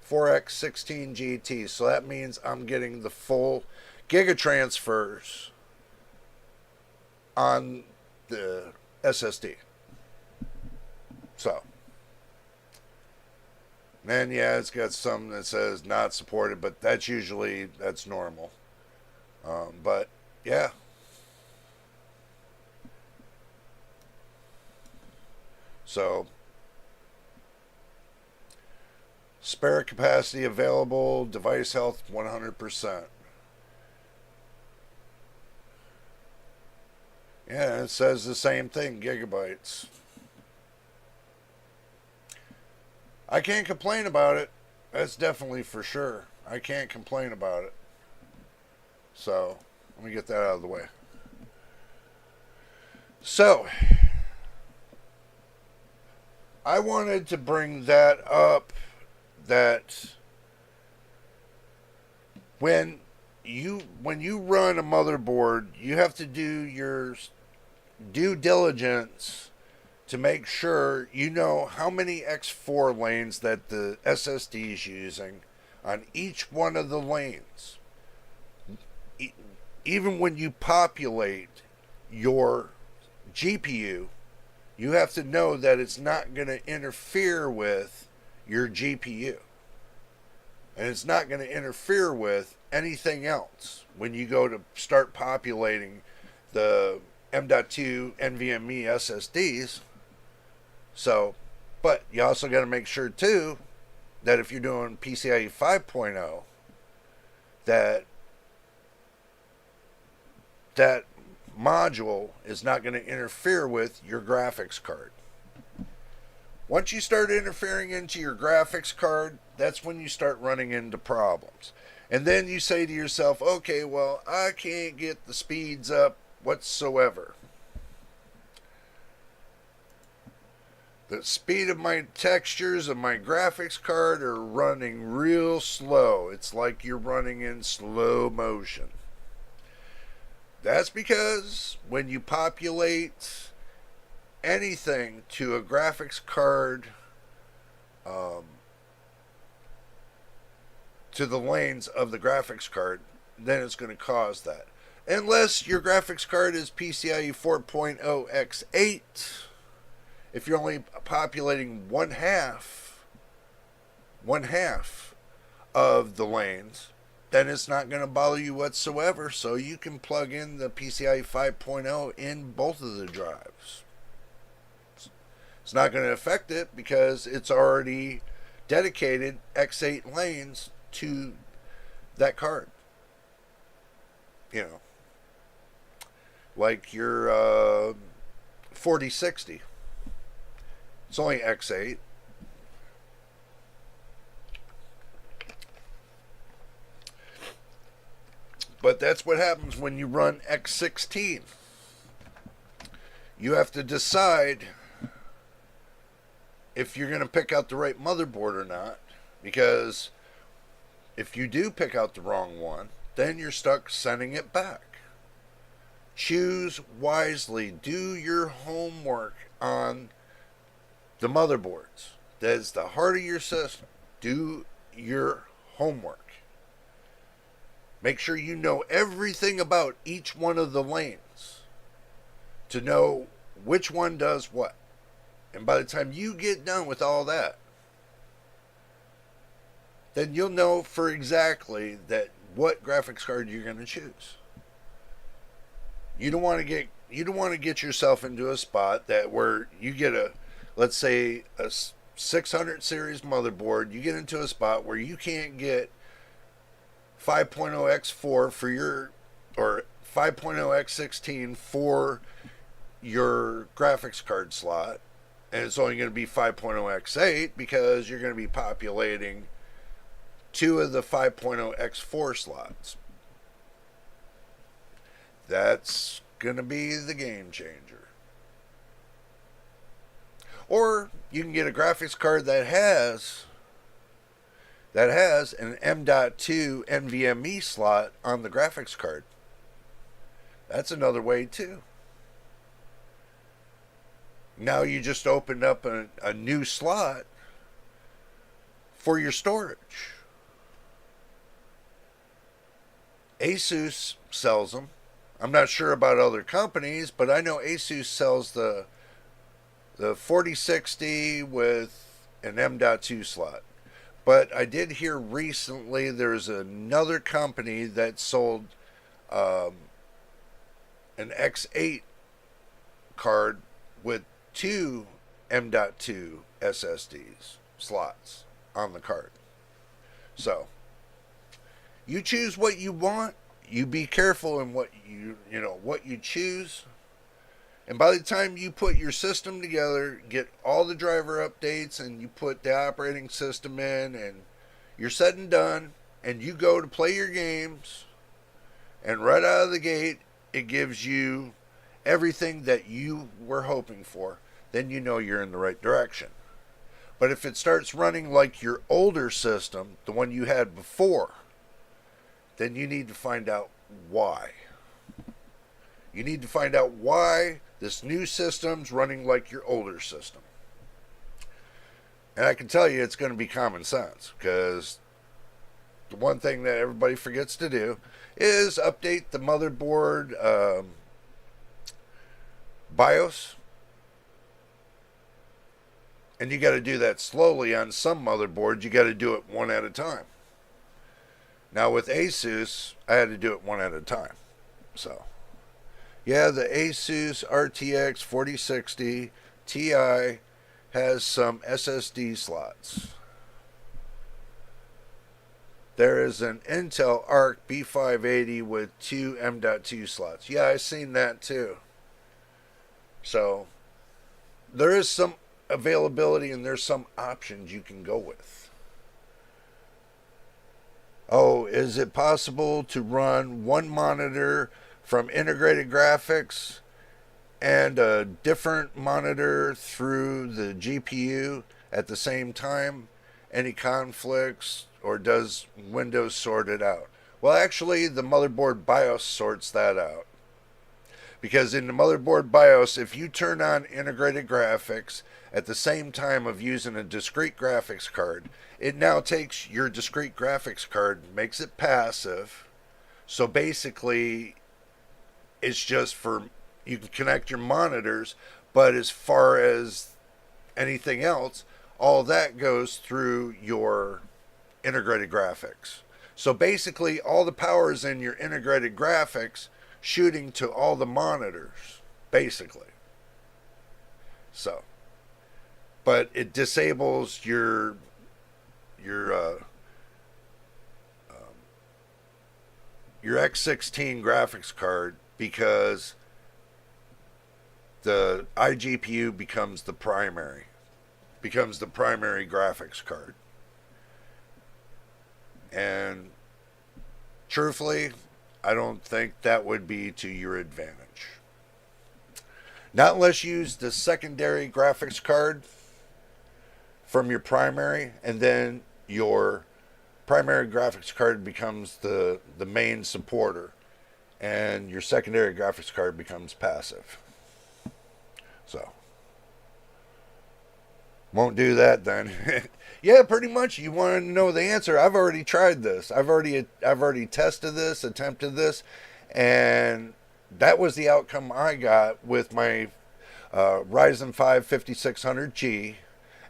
4X 16 GTs. So that means I'm getting the full gigatransfers on the SSD. So, then yeah, it's got some that says not supported, but that's normal. But yeah. So, spare capacity available, device health 100%. Yeah, it says the same thing, gigabytes. I can't complain about it. That's definitely for sure. I can't complain about it. So, let me get that out of the way. So, I wanted to bring that up, that when you run a motherboard, you have to do your due diligence to make sure you know how many X4 lanes that the SSD is using on each one of the lanes. Even when you populate your GPU, you have to know that it's not going to interfere with your GPU. And it's not going to interfere with anything else when you go to start populating the M.2 NVMe SSDs. So, but you also got to make sure too that if you're doing PCIe 5.0, that that module is not going to interfere with your graphics card. Once you start interfering into your graphics card, that's when you start running into problems. And then you say to yourself, okay, well, I can't get the speeds up whatsoever. The speed of my textures of my graphics card are running real slow. It's like you're running in slow motion. That's because when you populate anything to a graphics card, to the lanes of the graphics card, then it's going to cause that. Unless your graphics card is PCIe 4.0 x8, if you're only populating one half of the lanes, then it's not going to bother you whatsoever. So you can plug in the PCIe 5.0 in both of the drives. It's not going to affect it because it's already dedicated X8 lanes to that card. You know, like your 4060. It's only X8. But that's what happens when you run X16. You have to decide if you're going to pick out the right motherboard or not, because if you do pick out the wrong one, then you're stuck sending it back. Choose wisely. Do your homework on the motherboards. That is the heart of your system. Do your homework. Make sure you know everything about each one of the lanes to know which one does what. And by the time you get done with all that, then you'll know for exactly that what graphics card you're going to choose. You don't want to get yourself into a spot that where you get a, let's say, a 600 series motherboard. You get into a spot where you can't get 5.0 X4 for your, or 5.0 X16 for your graphics card slot, and it's only going to be 5.0 X8 because you're going to be populating two of the 5.0 X4 slots. That's going to be the game changer. Or you can get a graphics card that has an M.2 NVMe slot on the graphics card. That's another way too. Now you just opened up a new slot for your storage. Asus sells them. I'm not sure about other companies, but I know Asus sells the 4060 with an M.2 slot. But I did hear recently there's another company that sold an X8 card with two M.2 SSDs slots on the card. So, you choose what you want. You be careful in what you choose. And by the time you put your system together, get all the driver updates, and you put the operating system in, and you're said and done, and you go to play your games, and right out of the gate, it gives you everything that you were hoping for, then you know you're in the right direction. But if it starts running like your older system, the one you had before, then you need to find out why. You need to find out why this new system's running like your older system. And I can tell you it's going to be common sense, because the one thing that everybody forgets to do is update the motherboard BIOS. And you got to do that slowly. On some motherboards, you got to do it one at a time. Now with Asus, I had to do it one at a time. So, yeah, the Asus RTX 4060 Ti has some SSD slots. There is an Intel Arc B580 with 2 M.2 slots. Yeah, I've seen that too. So, there is some availability, and there's some options you can go with. Oh, is it possible to run one monitor from integrated graphics and a different monitor through the GPU at the same time? Any conflicts, or does Windows sort it out? Well, actually, the motherboard BIOS sorts that out. Because in the motherboard BIOS, if you turn on integrated graphics at the same time of using a discrete graphics card, it now takes your discrete graphics card, makes it passive. So basically, it's just for, you can connect your monitors, but as far as anything else, all that goes through your integrated graphics. So basically, all the power is in your integrated graphics, shooting to all the monitors, basically. So, but it disables your X16 graphics card, because the iGPU becomes the primary graphics card. And truthfully, I don't think that would be to your advantage. Not unless you use the secondary graphics card from your primary, and then your primary graphics card becomes the main supporter, and your secondary graphics card becomes passive. So, won't do that then. Yeah, pretty much. You want to know the answer? I've already tried this. I've already tested this, attempted this, and that was the outcome I got with my Ryzen 5 5600G,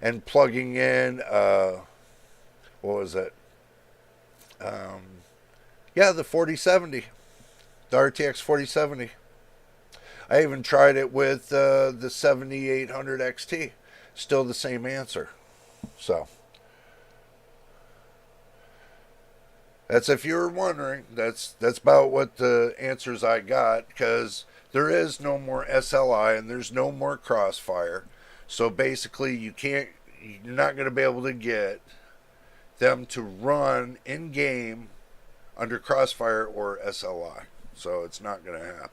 and plugging in what was it? Yeah, the 4070, the RTX 4070. I even tried it with the 7800 XT. Still the same answer. So, that's, if you were wondering, that's about what the answers I got, because there is no more SLI and there's no more Crossfire. So basically, you're not going to be able to get them to run in game under Crossfire or SLI. So it's not going to happen.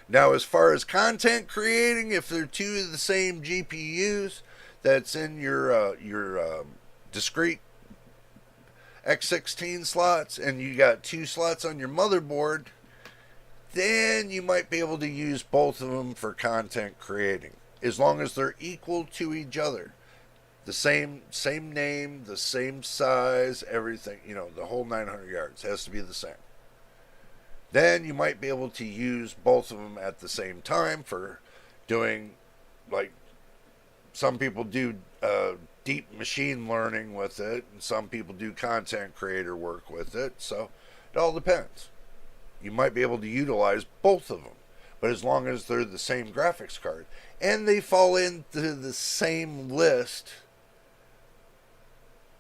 Now, as far as content creating, if they're two of the same GPUs that's in your discrete X16 slots, and you got 2 slots on your motherboard, then you might be able to use both of them for content creating, as long as they're equal to each other. The same name, the same size, everything, the whole 900 yards has to be the same. Then you might be able to use both of them at the same time for doing, like, some people do deep machine learning with it, and some people do content creator work with it. So it all depends. You might be able to utilize both of them, but as long as they're the same graphics card and they fall into the same list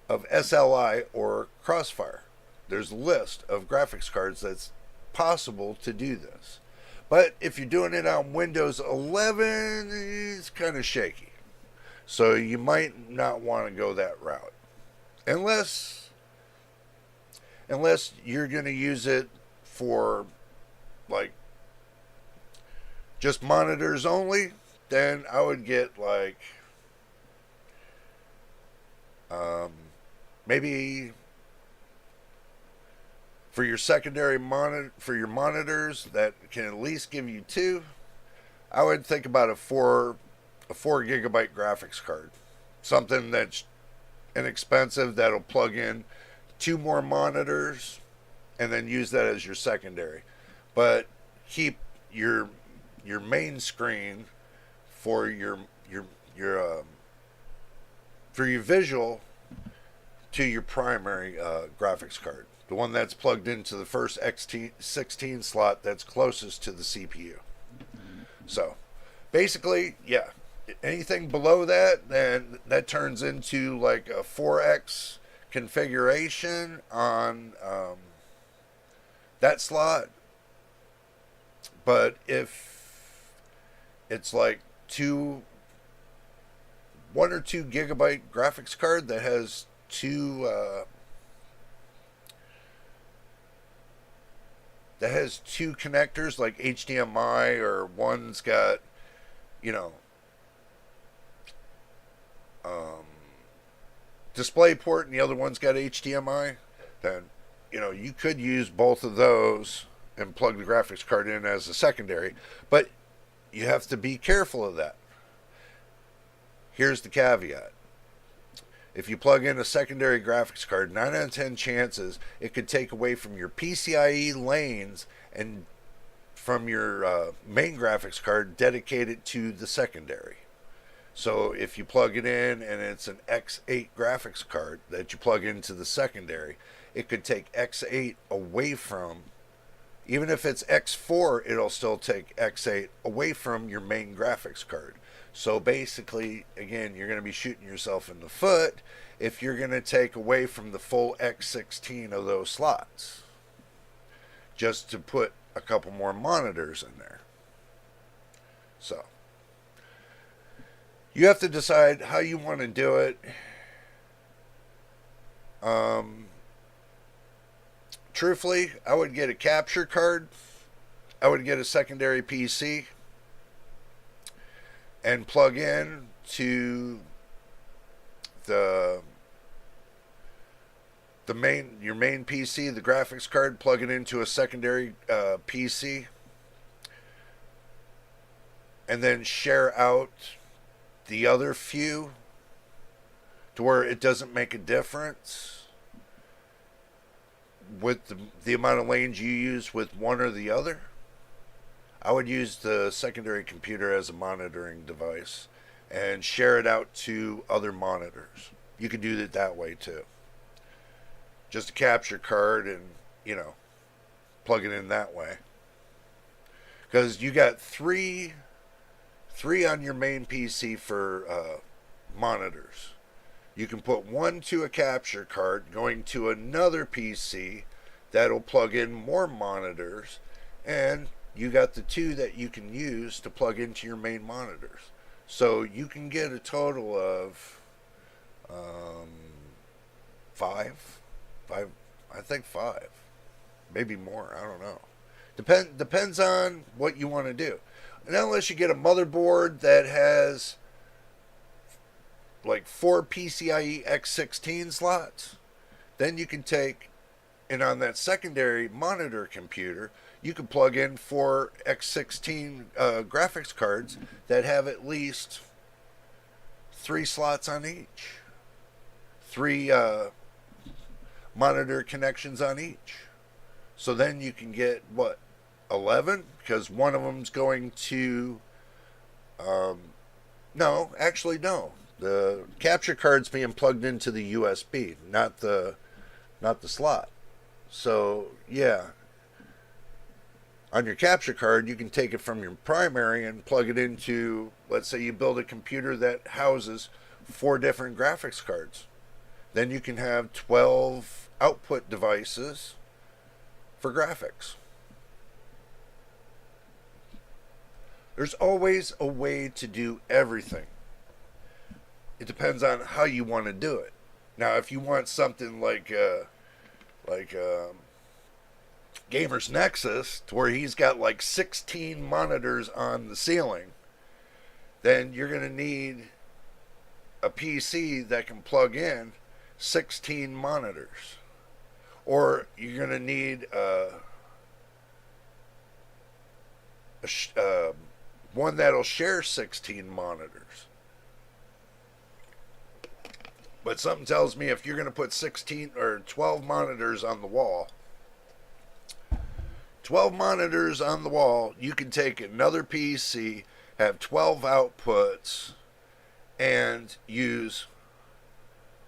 of SLI or Crossfire. There's a list of graphics cards that's possible to do this. But if you're doing it on Windows 11, it's kind of shaky. So you might not want to go that route. Unless you're going to use it for like just monitors only, then I would get like maybe for your secondary for your monitors that can at least give you two, I would think about a 4 gigabyte graphics card, something that's inexpensive that'll plug in two more monitors and then use that as your secondary, but keep your main screen for your for your visual to your primary graphics card, the one that's plugged into the first X16 slot that's closest to the CPU. So basically, yeah, anything below that, then that turns into like a 4X configuration on that slot. But if it's like 1 or 2 gigabyte graphics card that has two connectors like HDMI, or one's got, DisplayPort and the other one's got HDMI, then you could use both of those and plug the graphics card in as a secondary, but you have to be careful of that. Here's the caveat. If you plug in a secondary graphics card, 9 out of 10 chances it could take away from your PCIe lanes and from your main graphics card dedicated to the secondary. So if you plug it in and it's an X8 graphics card that you plug into the secondary, it could take X8 away from, even if it's X4, it'll still take X8 away from your main graphics card. So basically, again, you're going to be shooting yourself in the foot if you're going to take away from the full X16 of those slots just to put a couple more monitors in there. So you have to decide how you want to do it. Truthfully, I would get a capture card. I would get a secondary PC and plug in to your main PC, the graphics card, plug it into a secondary PC, and then share out the other few to where it doesn't make a difference with the amount of lanes you use with one or the other. I would use the secondary computer as a monitoring device and share it out to other monitors. You could do it that way too. Just a capture card and, plug it in that way. Because you got three on your main PC for monitors. You can put one to a capture card going to another PC that'll plug in more monitors, and you got the two that you can use to plug into your main monitors. So you can get a total of five, I think five, maybe more, I don't know. Depends on what you want to do. And unless you get a motherboard that has like 4 PCIe X16 slots, then you can take, and on that secondary monitor computer, you can plug in 4 X16 graphics cards that have at least 3 slots on each. 3 monitor connections on each. So then you can get, 11? Because one of them's going to... no. The capture card's being plugged into the USB, not the slot. So, yeah. On your capture card, you can take it from your primary and plug it into, let's say you build a computer that houses 4 different graphics cards. Then you can have 12 output devices for graphics. There's always a way to do everything. It depends on how you want to do it. Now, if you want something like Gamer's Nexus, to where he's got like 16 monitors on the ceiling, then you're going to need a PC that can plug in 16 monitors. Or you're going to need one that'll share 16 monitors. But something tells me if you're going to put 16 or 12 monitors on the wall, 12 monitors on the wall, you can take another PC, have 12 outputs, and use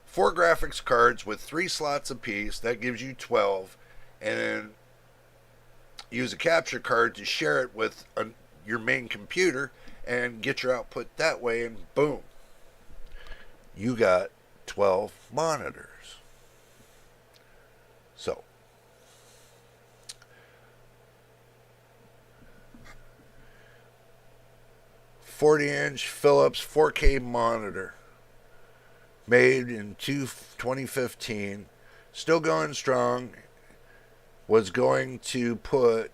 4 graphics cards with 3 slots apiece. That gives you 12. And then use a capture card to share it with your main computer and get your output that way, and boom, you got 12 monitors. So, $40-inch Philips 4K monitor, made in 2015, still going strong. Was going to put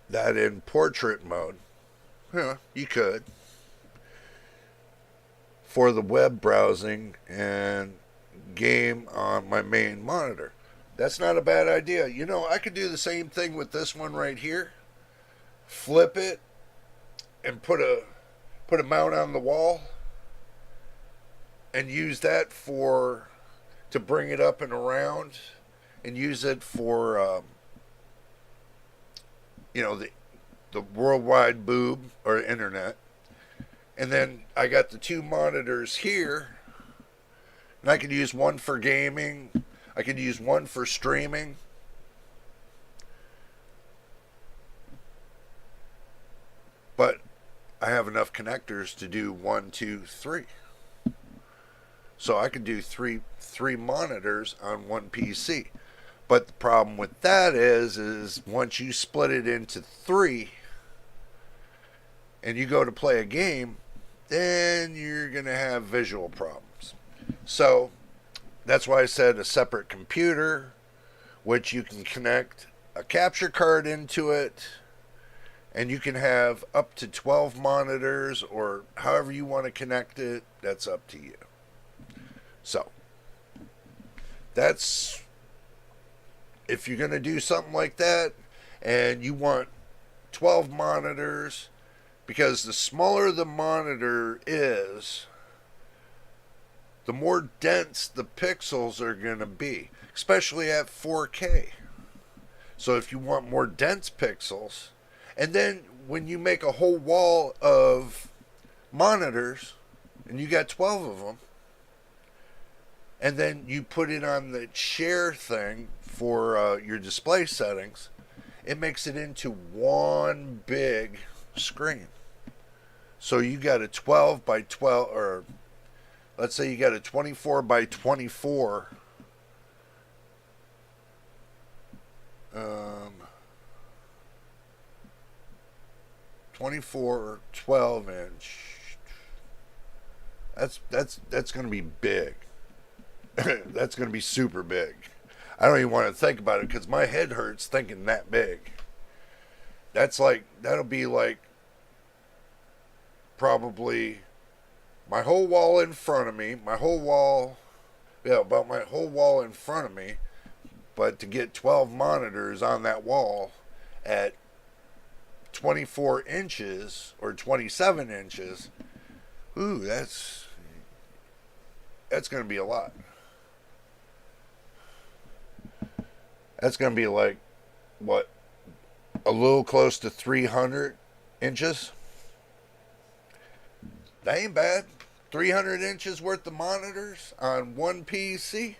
that in portrait mode. Yeah, you could. For the web browsing and game on my main monitor. That's not a bad idea. You know, I could do the same thing with this one right here. Flip it and put a mount on the wall and use that to bring it up and around, and use it for the worldwide boob or internet. And then I got the 2 monitors here, and I could use one for gaming, I could use one for streaming. But I have enough connectors to do 1, 2, 3. So I could do three monitors on one PC. But the problem with that is once you split it into 3 and you go to play a game, then you're going to have visual problems. So that's why I said a separate computer, which you can connect a capture card into it, and you can have up to 12 monitors, or however you want to connect it. That's up to you. So that's, if you're going to do something like that and you want 12 monitors, because the smaller the monitor is, the more dense the pixels are going to be, especially at 4K. So if you want more dense pixels, and then when you make a whole wall of monitors, and you got 12 of them, and then you put it on the share thing for your display settings, it makes it into one big screen. So you got a 12 by 12, or let's say you got a 24 by 24 24 12 inch. That's going to be big. That's going to be super big. I don't even want to think about it because my head hurts thinking that big. That'll be like probably my whole wall in front of me, about my whole wall in front of me, but to get 12 monitors on that wall at 24 inches or 27 inches, ooh, that's going to be a lot. That's going to be like, what, a little close to 300 inches? That ain't bad. 300 inches worth of monitors on one PC?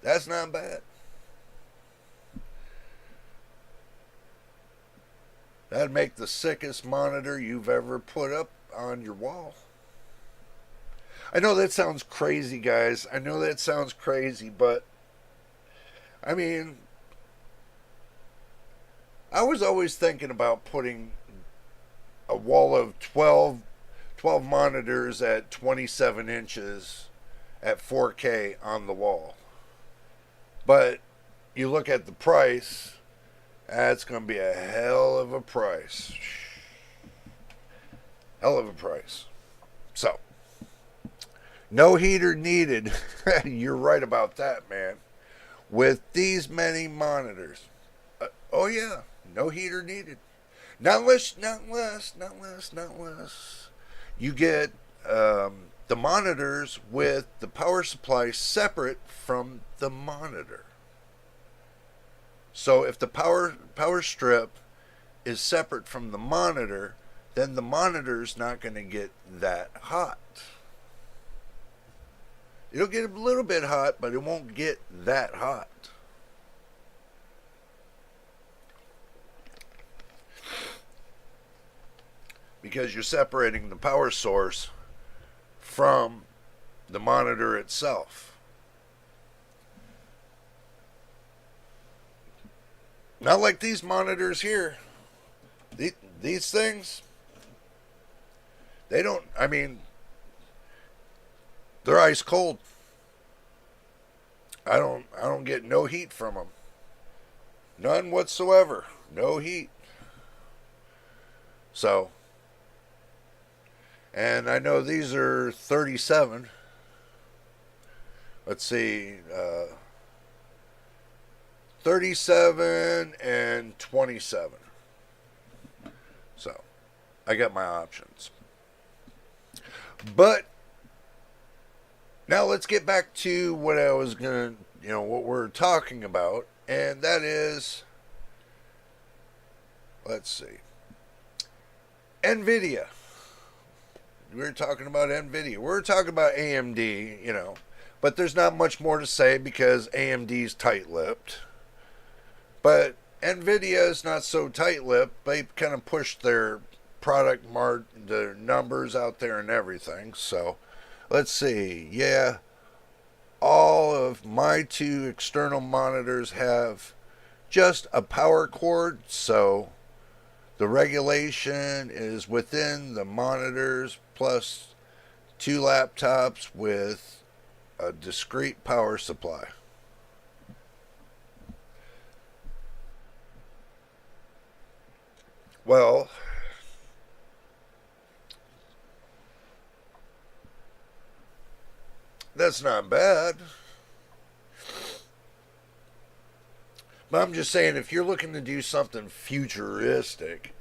That's not bad. That'd make the sickest monitor you've ever put up on your wall. I know that sounds crazy, guys. I know that sounds crazy, but I mean, I was always thinking about putting a wall of 12 monitors at 27 inches at 4K on the wall. But you look at the price, that's going to be a hell of a price. Hell of a price. So, no heater needed. You're right about that, man. With these many monitors. Oh yeah, no heater needed. Not less. You get the monitors with the power supply separate from the monitor. So if the power strip is separate from the monitor, then the monitor's not going to get that hot. It'll get a little bit hot, but it won't get that hot. Because you're separating the power source from the monitor itself. Not like these monitors here. These things, they don't, I mean, they're ice cold. I don't get no heat from them. None whatsoever. No heat. So, and I know these are 37. Let's see, 37 and 27. So, I got my options. But now let's get back to what I was going to, what we're talking about. And that is, let's see, NVIDIA. We were talking about NVIDIA. We're talking about AMD, but there's not much more to say because AMD's tight-lipped. But NVIDIA is not so tight-lipped. They kind of pushed their their numbers out there and everything. So, let's see. Yeah, all of my 2 external monitors have just a power cord. So, the regulation is within the monitors plus 2 laptops with a discrete power supply. Well, that's not bad. But I'm just saying, if you're looking to do something futuristic,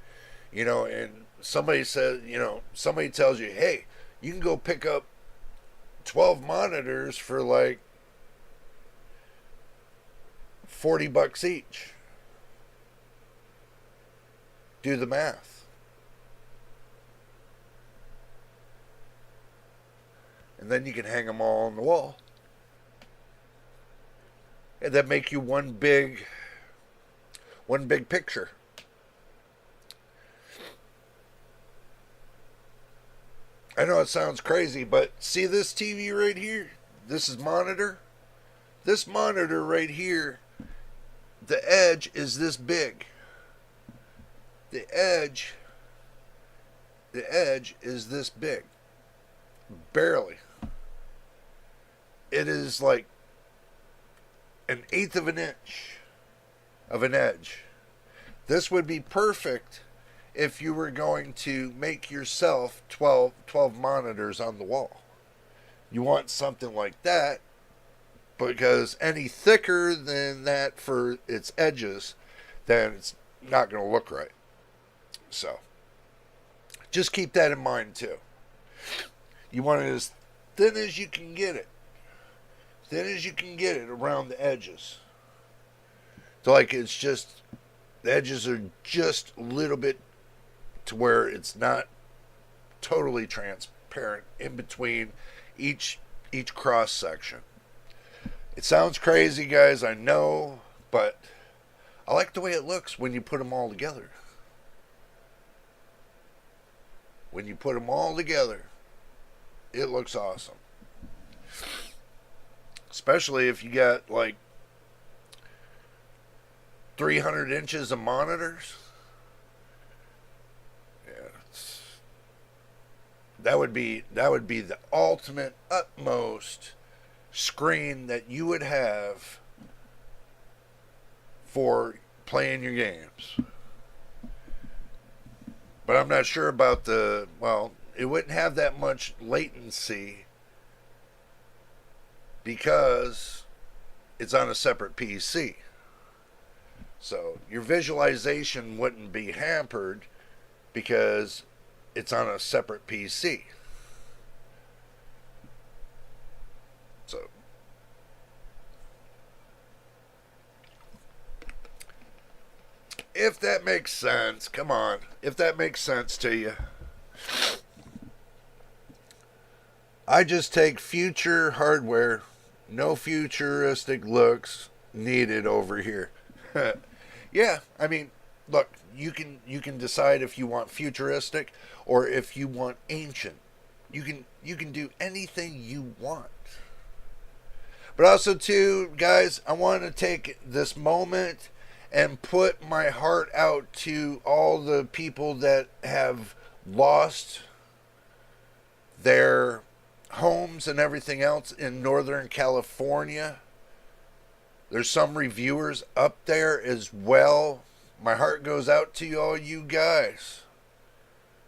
and somebody says, somebody tells you, hey, you can go pick up 12 monitors for like $40 each. Do the math. And then you can hang them all on the wall. And that make you one big picture. I know it sounds crazy, but see this TV right here? This is monitor. This monitor right here, the edge is this big. The edge is this big. Barely. It is like 1/8 of an inch of an edge. This would be perfect if you were going to make yourself 12 monitors on the wall. You want something like that, because any thicker than that for its edges, then it's not going to look right. So, just keep that in mind too. You want it as thin as you can get it. Thin as you can get it around the edges. So like it's just, the edges are just a little bit to where it's not totally transparent in between each cross section. It sounds crazy, guys, I know, but I like the way it looks when you put them all together. When you put them all together, it looks awesome. Especially if you got like 300 inches of monitors. Yeah, that would be the ultimate utmost screen that you would have for playing your games. But I'm not sure about it wouldn't have that much latency because it's on a separate PC. So your visualization wouldn't be hampered because it's on a separate PC. So if that makes sense, come on. If that makes sense to you. I just take future hardware, no futuristic looks needed over here. Yeah, I mean, look, you can decide if you want futuristic or if you want ancient. You can do anything you want. But also too, guys, I want to take this moment and put my heart out to all the people that have lost their homes and everything else in Northern California. There's some reviewers up there as well. My heart goes out to all you guys.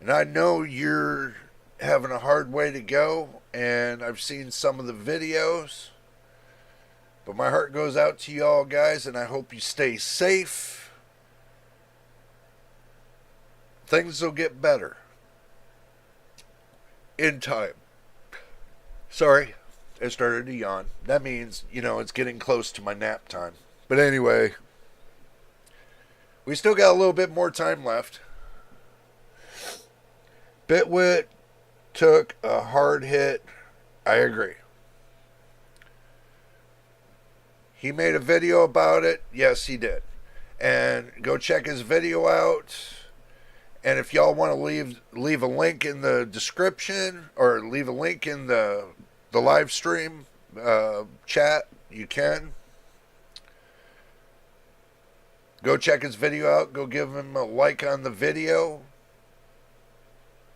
And I know you're having a hard way to go, and I've seen some of the videos. But my heart goes out to you all, guys, and I hope you stay safe. Things will get better in time. Sorry, I started to yawn. That means, it's getting close to my nap time. But anyway, we still got a little bit more time left. Bitwit took a hard hit. I agree. He made a video about it. Yes, he did. And go check his video out. And if y'all want to leave a link in the description or leave a link in the live stream chat, you can. Go check his video out. Go give him a like on the video.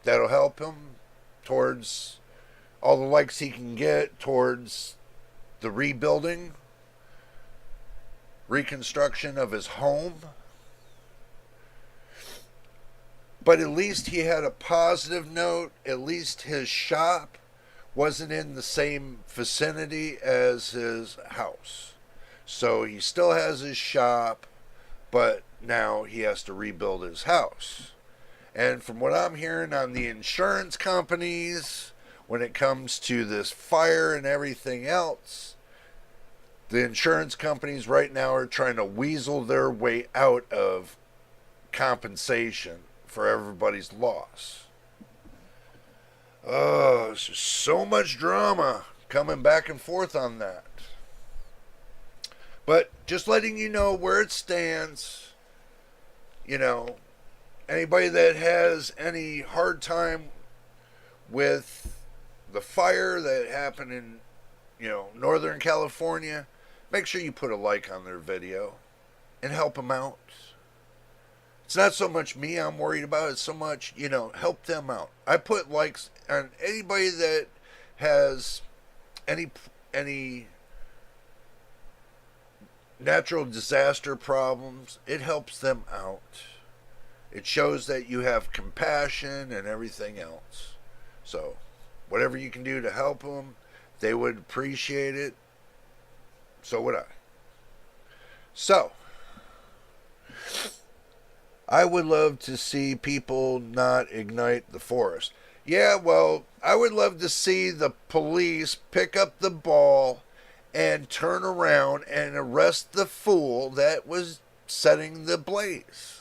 That'll help him towards all the likes he can get towards the reconstruction of his home. But at least he had a positive note. At least his shop wasn't in the same vicinity as his house. So he still has his shop, but now he has to rebuild his house. And from what I'm hearing on the insurance companies, when it comes to this fire and everything else, the insurance companies right now are trying to weasel their way out of compensation for everybody's loss. Oh, there's just so much drama coming back and forth on that. But just letting you know where it stands. Anybody that has any hard time with the fire that happened in, Northern California, make sure you put a like on their video and help them out. It's not so much me I'm worried about, it's so much, help them out. I put likes on anybody that has any natural disaster problems. It helps them out. It shows that you have compassion and everything else. So, whatever you can do to help them, they would appreciate it. So would I. So, I would love to see people not ignite the forest. Yeah, well, I would love to see the police pick up the ball and turn around and arrest the fool that was setting the blaze.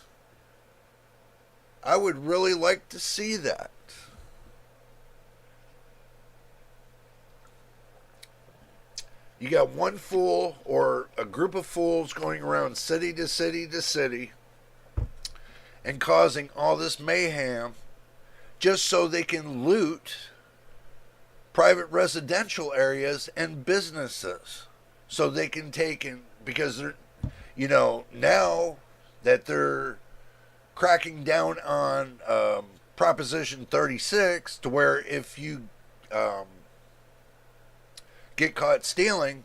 I would really like to see that. You got one fool or a group of fools going around city to city to city and causing all this mayhem just so they can loot private residential areas and businesses. So they can take in, because they're, now that they're cracking down on Proposition 36, to where if you get caught stealing,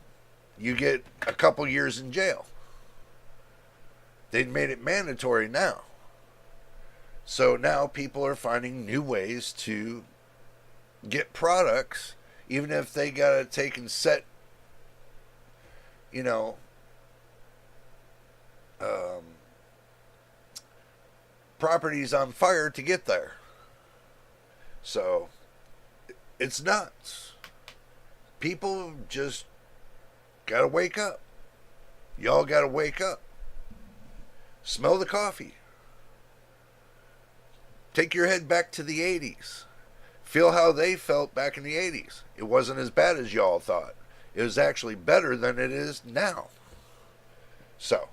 you get a couple years in jail. They've made it mandatory now. So now people are finding new ways to get products, even if they got to take and set, properties on fire to get there. So it's nuts. People just got to wake up. Y'all got to wake up. Smell the coffee. Take your head back to the 80s. Feel how they felt back in the 80s. It wasn't as bad as y'all thought. It was actually better than it is now. So,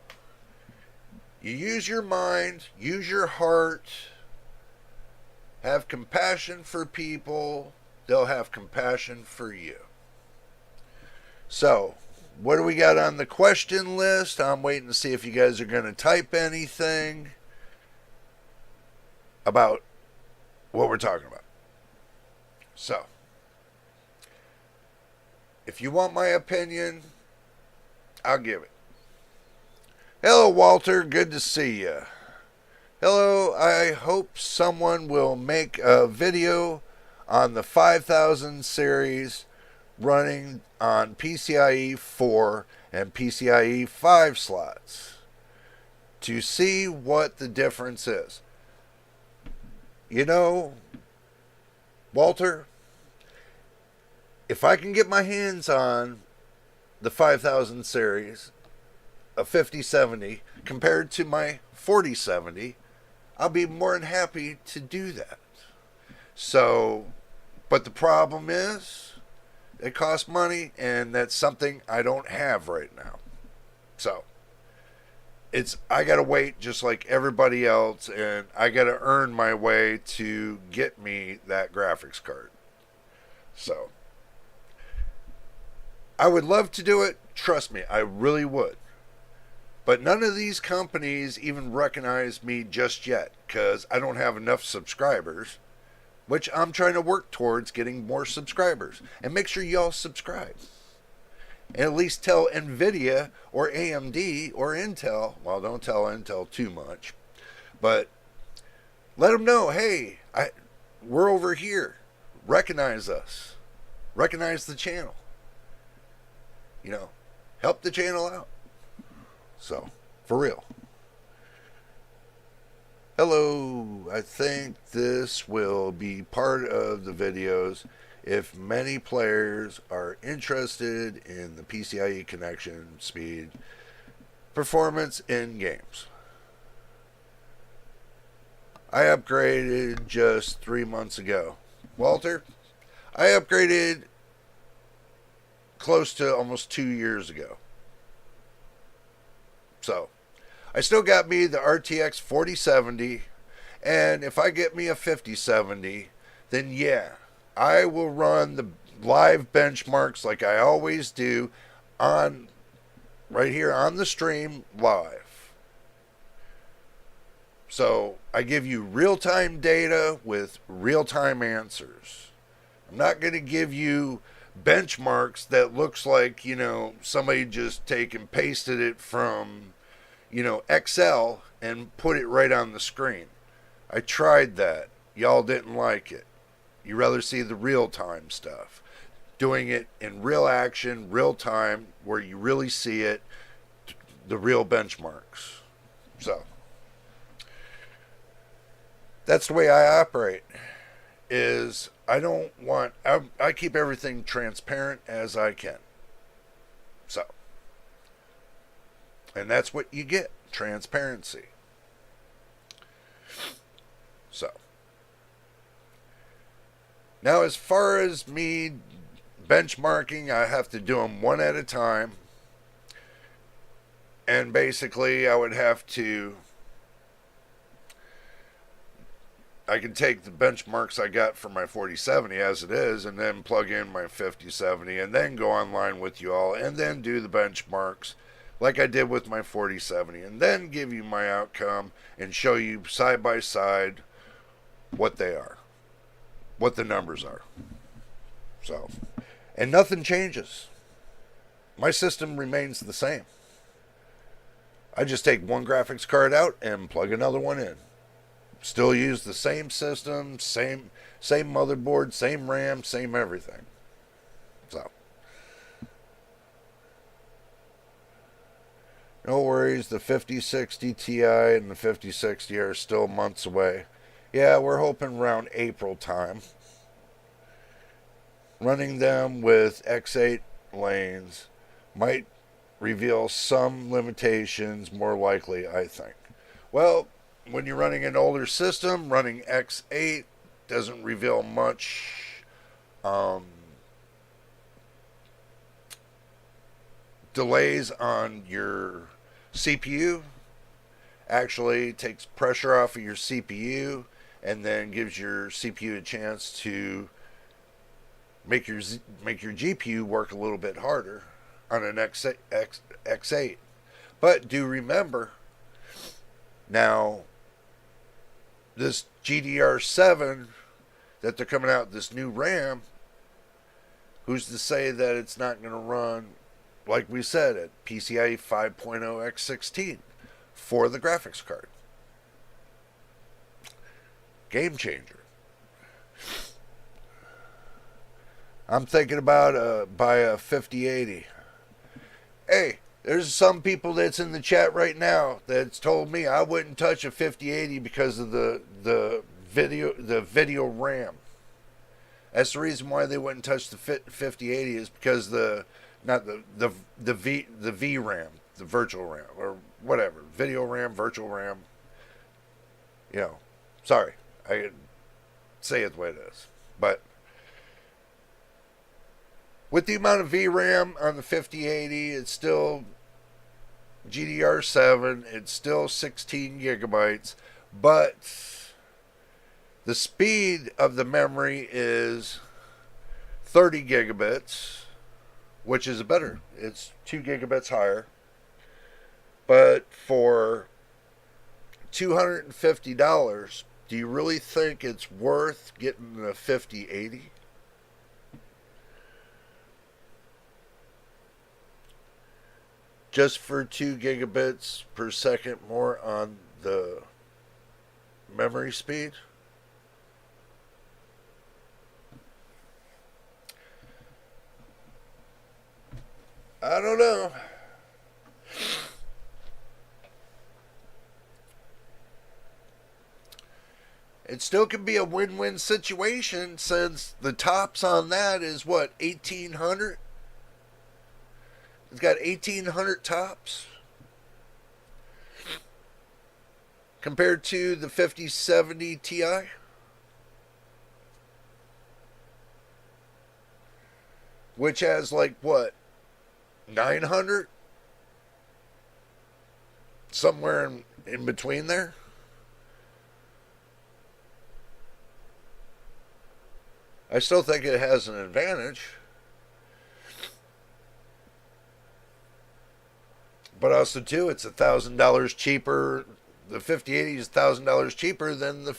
you use your mind, use your heart, have compassion for people, they'll have compassion for you. So, what do we got on the question list? I'm waiting to see if you guys are going to type anything about what we're talking about. So, if you want my opinion, I'll give it. Hello, Walter. Good to see you. Hello. I hope someone will make a video on the 5000 series running on PCIe 4 and PCIe 5 slots to see what the difference is. Walter, if I can get my hands on the 5000 series, a 5070, compared to my 4070, I'll be more than happy to do that. So, but the problem is, it costs money, and that's something I don't have right now. So, I gotta wait just like everybody else, and I gotta earn my way to get me that graphics card. So, I would love to do it. Trust me, I really would. But none of these companies even recognize me just yet, because I don't have enough subscribers, which I'm trying to work towards getting more subscribers. And make sure y'all subscribe. And at least tell NVIDIA or AMD or Intel, well, don't tell Intel too much, but let them know, hey, we're over here. Recognize us. Recognize the channel. Help the channel out. So, for real. Hello, I think this will be part of the videos if many players are interested in the PCIe connection speed performance in games. I upgraded just 3 months ago. Walter, I upgraded close to almost 2 years ago. So, I still got me the RTX 4070, and if I get me a 5070, then yeah, I will run the live benchmarks like I always do on right here on the stream live. So I give you real-time data with real-time answers. I'm not going to give you benchmarks that looks like, somebody just take and pasted it from, Excel and put it right on the screen. I tried that. Y'all didn't like it. You rather see the real-time stuff. Doing it in real action, real time, where you really see it, the real benchmarks. So, that's the way I operate. I keep everything transparent as I can. So, and that's what you get, transparency. So, now as far as me benchmarking, I have to do them one at a time. And basically, I can take the benchmarks I got for my 4070 as it is, and then plug in my 5070, and then go online with you all, and then do the benchmarks like I did with my 4070, and then give you my outcome and show you side by side what they are, what the numbers are. So, and nothing changes. My system remains the same. I just take one graphics card out and plug another one in. Still use the same system, same motherboard, same RAM, same everything. So, no worries, the 5060 Ti and the 5060 are still months away. Yeah, we're hoping around April time. Running them with X8 lanes might reveal some limitations, more likely, I think. Well, when you're running an older system, running X8 doesn't reveal much delays on your CPU. Actually takes pressure off of your CPU and then gives your CPU a chance to make your GPU work a little bit harder on an X8. But do remember, now this GDR7 that they're coming out, this new RAM, who's to say that it's not going to run, like we said, at PCIe 5.0 X16 for the graphics card? Game changer. I'm thinking about buy a 5080. Hey, there's some people that's in the chat right now that's told me I wouldn't touch a 5080 because of the video RAM. That's the reason why they wouldn't touch the 5080 is because the VRAM, the virtual RAM or whatever, video RAM, virtual RAM. You know, sorry, I can say it the way it is, but with the amount of VRAM on the 5080, it's still GDR7. It's still 16 gigabytes, but the speed of the memory is 30 gigabits, which is better. It's 2 gigabits higher. But for $250, do you really think it's worth getting a 5080? Just for 2 gigabits per second more on the memory speed? I don't know. It still can be a win-win situation since the tops on that is what, 1800? It's got 1800 tops compared to the 5070 Ti. Which has like what, 900? Somewhere in between there. I still think it has an advantage. But also, too, it's $1,000 cheaper. The 5080 is $1,000 cheaper than the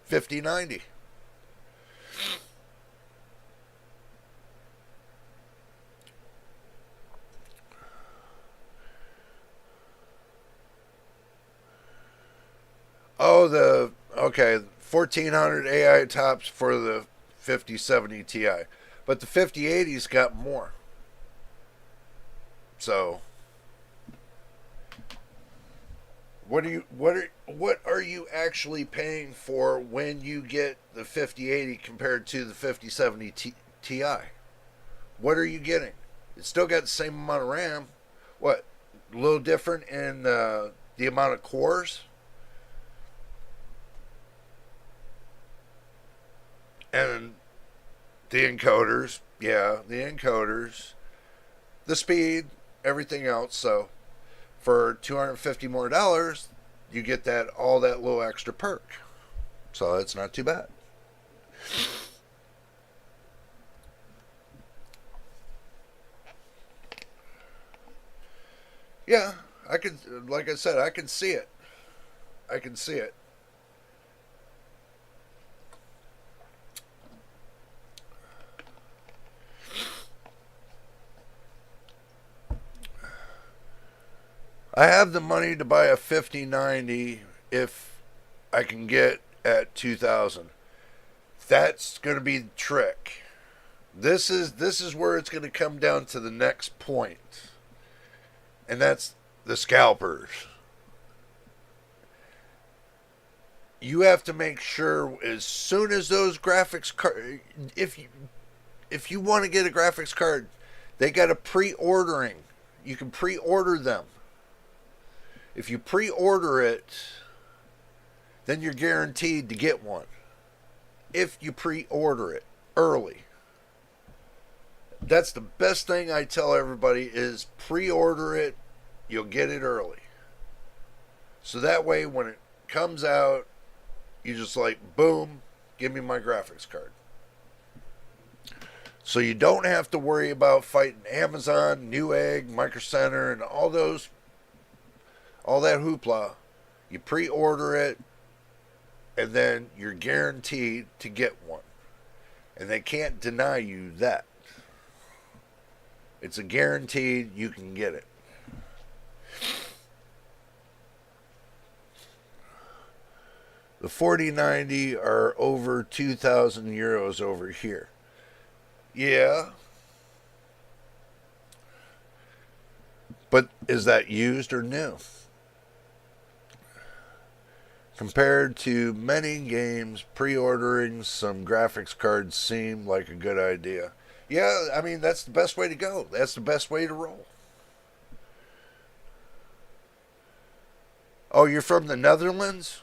5090. Oh, okay, 1400 AI tops for the 5070 Ti. But the 5080's got more. So what are you actually paying for when you get the 5080 compared to the 5070 Ti? What are you getting? It's still got the same amount of RAM. What? A little different in the amount of cores? And the encoders. Yeah, the encoders. The speed. Everything else. So for $250 more, you get all that little extra perk. So it's not too bad. Yeah, like I said, I can see it. I can see it. I have the money to buy a 5090 if I can get at 2000. That's going to be the trick. This is where it's going to come down to the next point. And that's the scalpers. You have to make sure as soon as those graphics card, if you want to get a graphics card, they got a pre-ordering. You can pre-order them. If you pre-order it, then you're guaranteed to get one. If you pre-order it early. That's the best thing I tell everybody is pre-order it, you'll get it early. So that way when it comes out, you just like, boom, give me my graphics card. So you don't have to worry about fighting Amazon, Newegg, Micro Center, and all that hoopla. You pre-order it, and then you're guaranteed to get one. And they can't deny you that. It's a guaranteed you can get it. The 4090 are over 2,000 euros over here. Yeah. But is that used or new? Compared to many games, pre-ordering some graphics cards seemed like a good idea. Yeah, I mean, that's the best way to go. That's the best way to roll. Oh, you're from the Netherlands?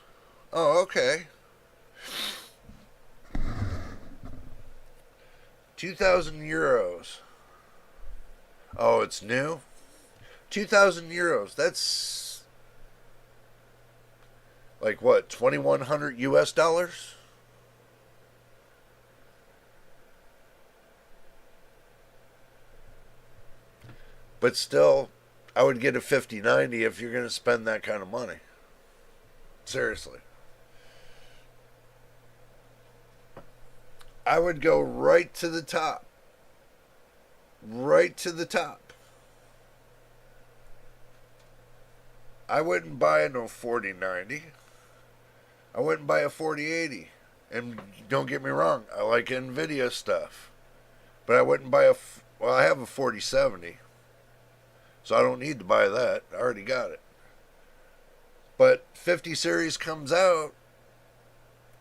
Oh, okay. 2,000 euros. Oh, it's new? 2,000 euros. That's like what, 2,100 US dollars? But still, I would get a 5090 if you're going to spend that kind of money. Seriously. I would go right to the top. Right to the top. I wouldn't buy no 4090. I wouldn't buy a 4080. And don't get me wrong, I like NVIDIA stuff. But I wouldn't buy well, I have a 4070. So I don't need to buy that. I already got it. But 50 series comes out,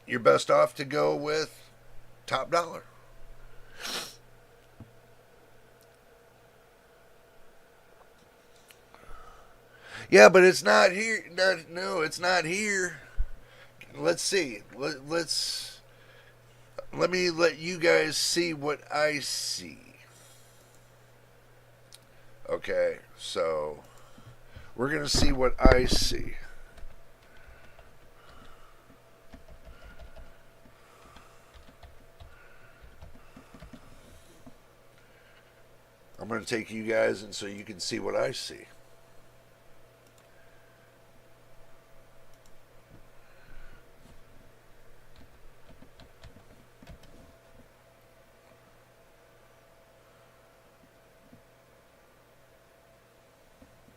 you're best off to go with top dollar. Yeah, but it's not here. No, it's not here. Let's see. Let me let you guys see what I see. Okay, so we're going to see what I see. I'm going to take you guys and so you can see what I see.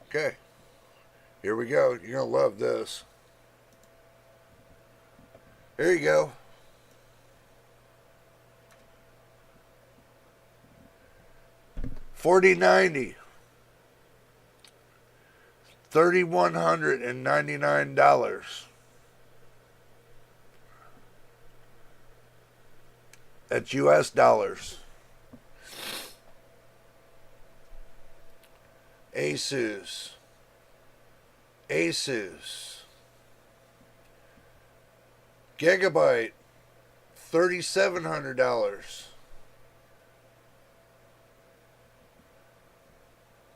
Okay, here we go. You're going to love this. Here you go. $4090, $3,199. That's US dollars. Asus. Gigabyte, $3,700.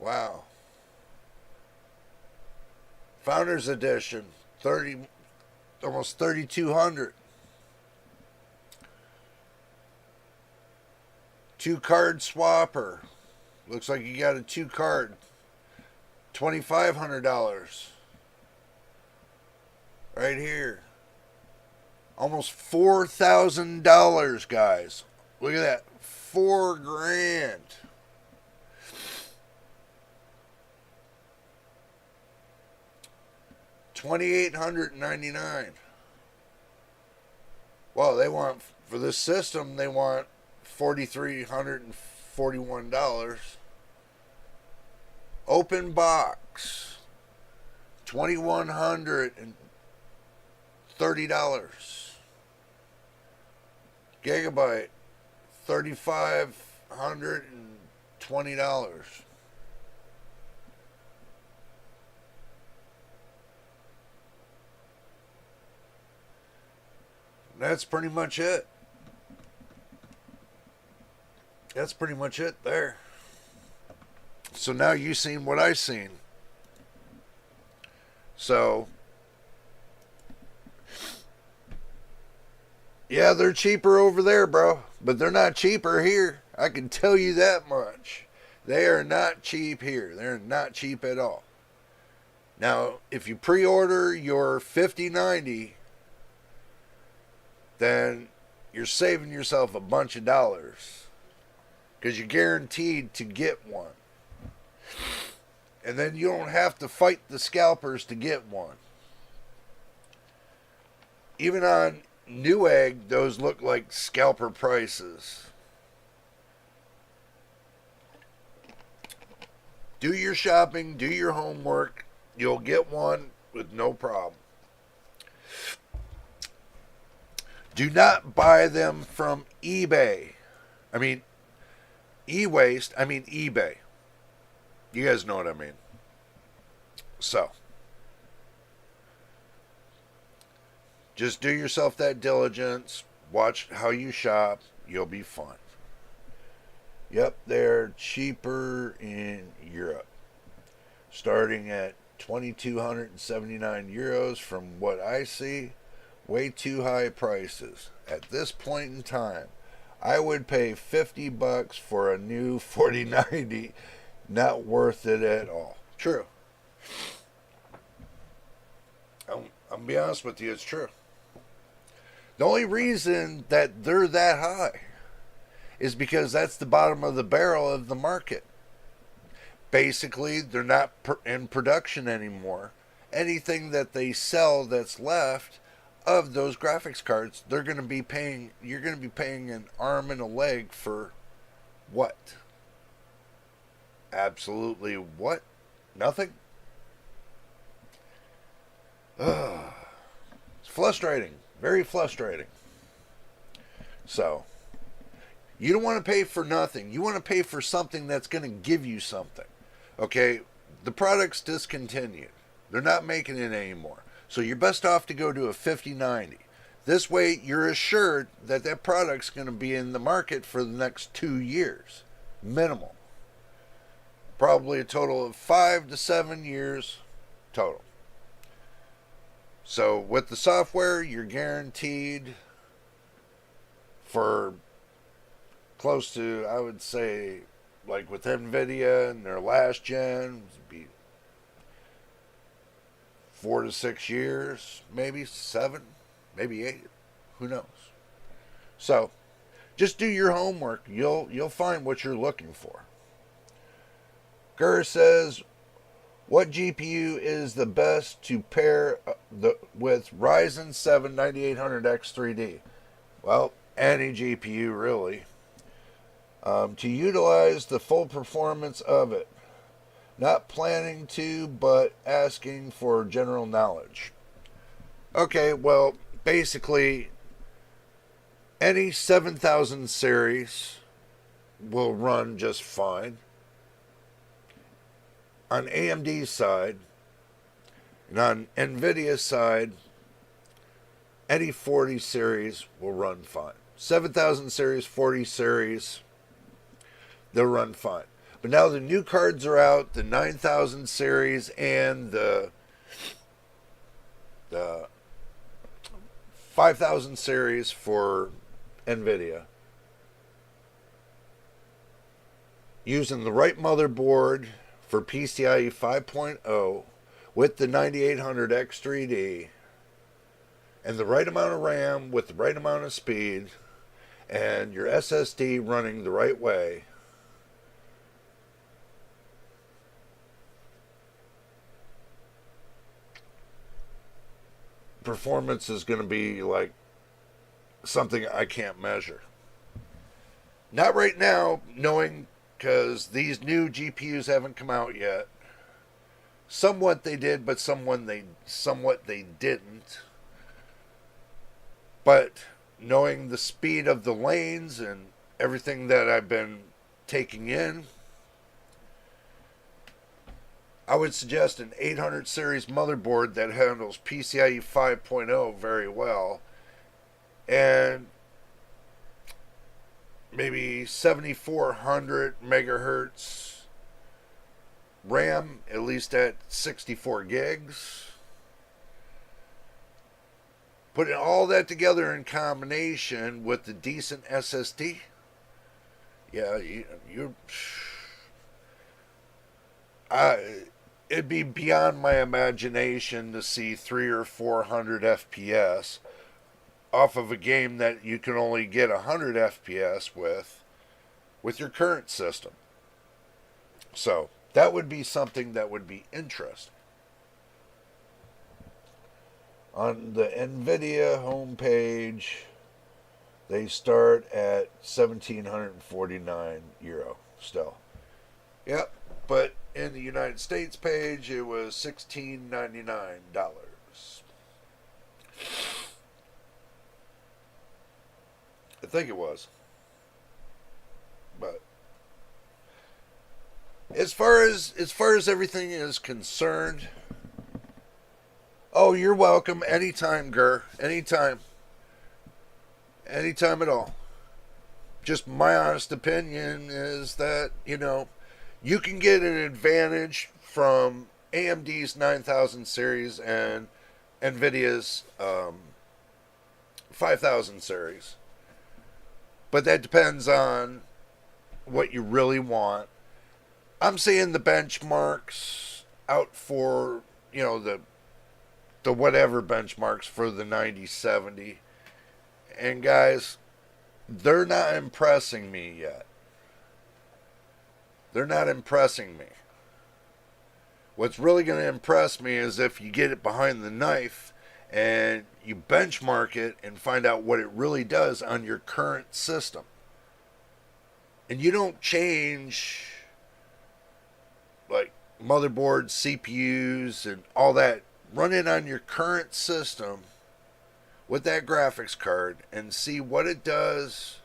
Wow. Founders Edition, almost 3,200. 2-card swapper. Looks like you got a 2-card. $2,500. Right here. Almost $4,000, guys. Look at that. $4,000. $2,899. Well, they want, for this system, they want $4,341. Open box, $2,130. Gigabyte, $3,520. That's pretty much it. That's pretty much it there. So now you've seen what I've seen. So, yeah, they're cheaper over there, bro. But they're not cheaper here. I can tell you that much. They are not cheap here. They're not cheap at all. Now, if you pre-order your 5090, then you're saving yourself a bunch of dollars, because you're guaranteed to get one. And then you don't have to fight the scalpers to get one. Even on Newegg, those look like scalper prices. Do your shopping, do your homework. You'll get one with no problem. Do not buy them from eBay. I mean, e-waste. I mean eBay. You guys know what I mean. So, just do yourself that diligence. Watch how you shop. You'll be fine. Yep, they're cheaper in Europe. Starting at 2,279 euros from what I see. Way too high prices. At this point in time, I would pay $50 for a new 4090. Not worth it at all. True. I'll be honest with you, it's true. The only reason that they're that high is because that's the bottom of the barrel of the market. Basically, they're not in production anymore. Anything that they sell that's left of those graphics cards, you're going to be paying an arm and a leg for what? Absolutely what? Nothing? It's frustrating. Very frustrating. So, you don't want to pay for nothing. You want to pay for something that's going to give you something. Okay? The product's discontinued. They're not making it anymore. So you're best off to go to a 5090. This way, you're assured that that product's going to be in the market for the next 2 years. Minimal. Probably a total of 5 to 7 years total. So with the software, you're guaranteed for close to, I would say, like with NVIDIA and their last gen, it'd be 4 to 6 years, maybe 7, maybe 8, who knows. So, just do your homework. You'll find what you're looking for. Gurr says, what GPU is the best to pair with Ryzen 7 9800X 3D? Well, any GPU really. To utilize the full performance of it. Not planning to, but asking for general knowledge. Okay, well, basically, any 7000 series will run just fine. On AMD's side, and on NVIDIA's side, any 40 series will run fine. 7000 series, 40 series, they'll run fine. But now the new cards are out, the 9000 series and the 5000 series for NVIDIA. Using the right motherboard for PCIe 5.0 with the 9800X 3D and the right amount of RAM with the right amount of speed and your SSD running the right way, performance is going to be like something I can't measure. Not right now, knowing because these new GPUs haven't come out yet. Somewhat they did, but somewhat they didn't. But knowing the speed of the lanes and everything that I've been taking in, I would suggest an 800 series motherboard that handles PCIe 5.0 very well, and maybe 7400 megahertz RAM, at least at 64 gigs. Putting all that together in combination with the decent SSD, yeah, it'd be beyond my imagination to see 300 or 400 FPS off of a game that you can only get 100 FPS with your current system. So that would be something that would be interesting. On the NVIDIA homepage, they start at 1,749 euro still. Yep, but in the United States page, it was $1,699. I think it was. But as far as everything is concerned, oh, you're welcome anytime, Gur. Anytime. Anytime at all. Just my honest opinion is that, you can get an advantage from AMD's 9000 series and NVIDIA's 5000 series. But that depends on what you really want. I'm seeing the benchmarks out for, the whatever benchmarks for the 9070. And guys, they're not impressing me yet. They're not impressing me. What's really going to impress me is if you get it behind the knife and you benchmark it and find out what it really does on your current system. And you don't change like motherboards, CPUs, and all that. Run it on your current system with that graphics card and see what it does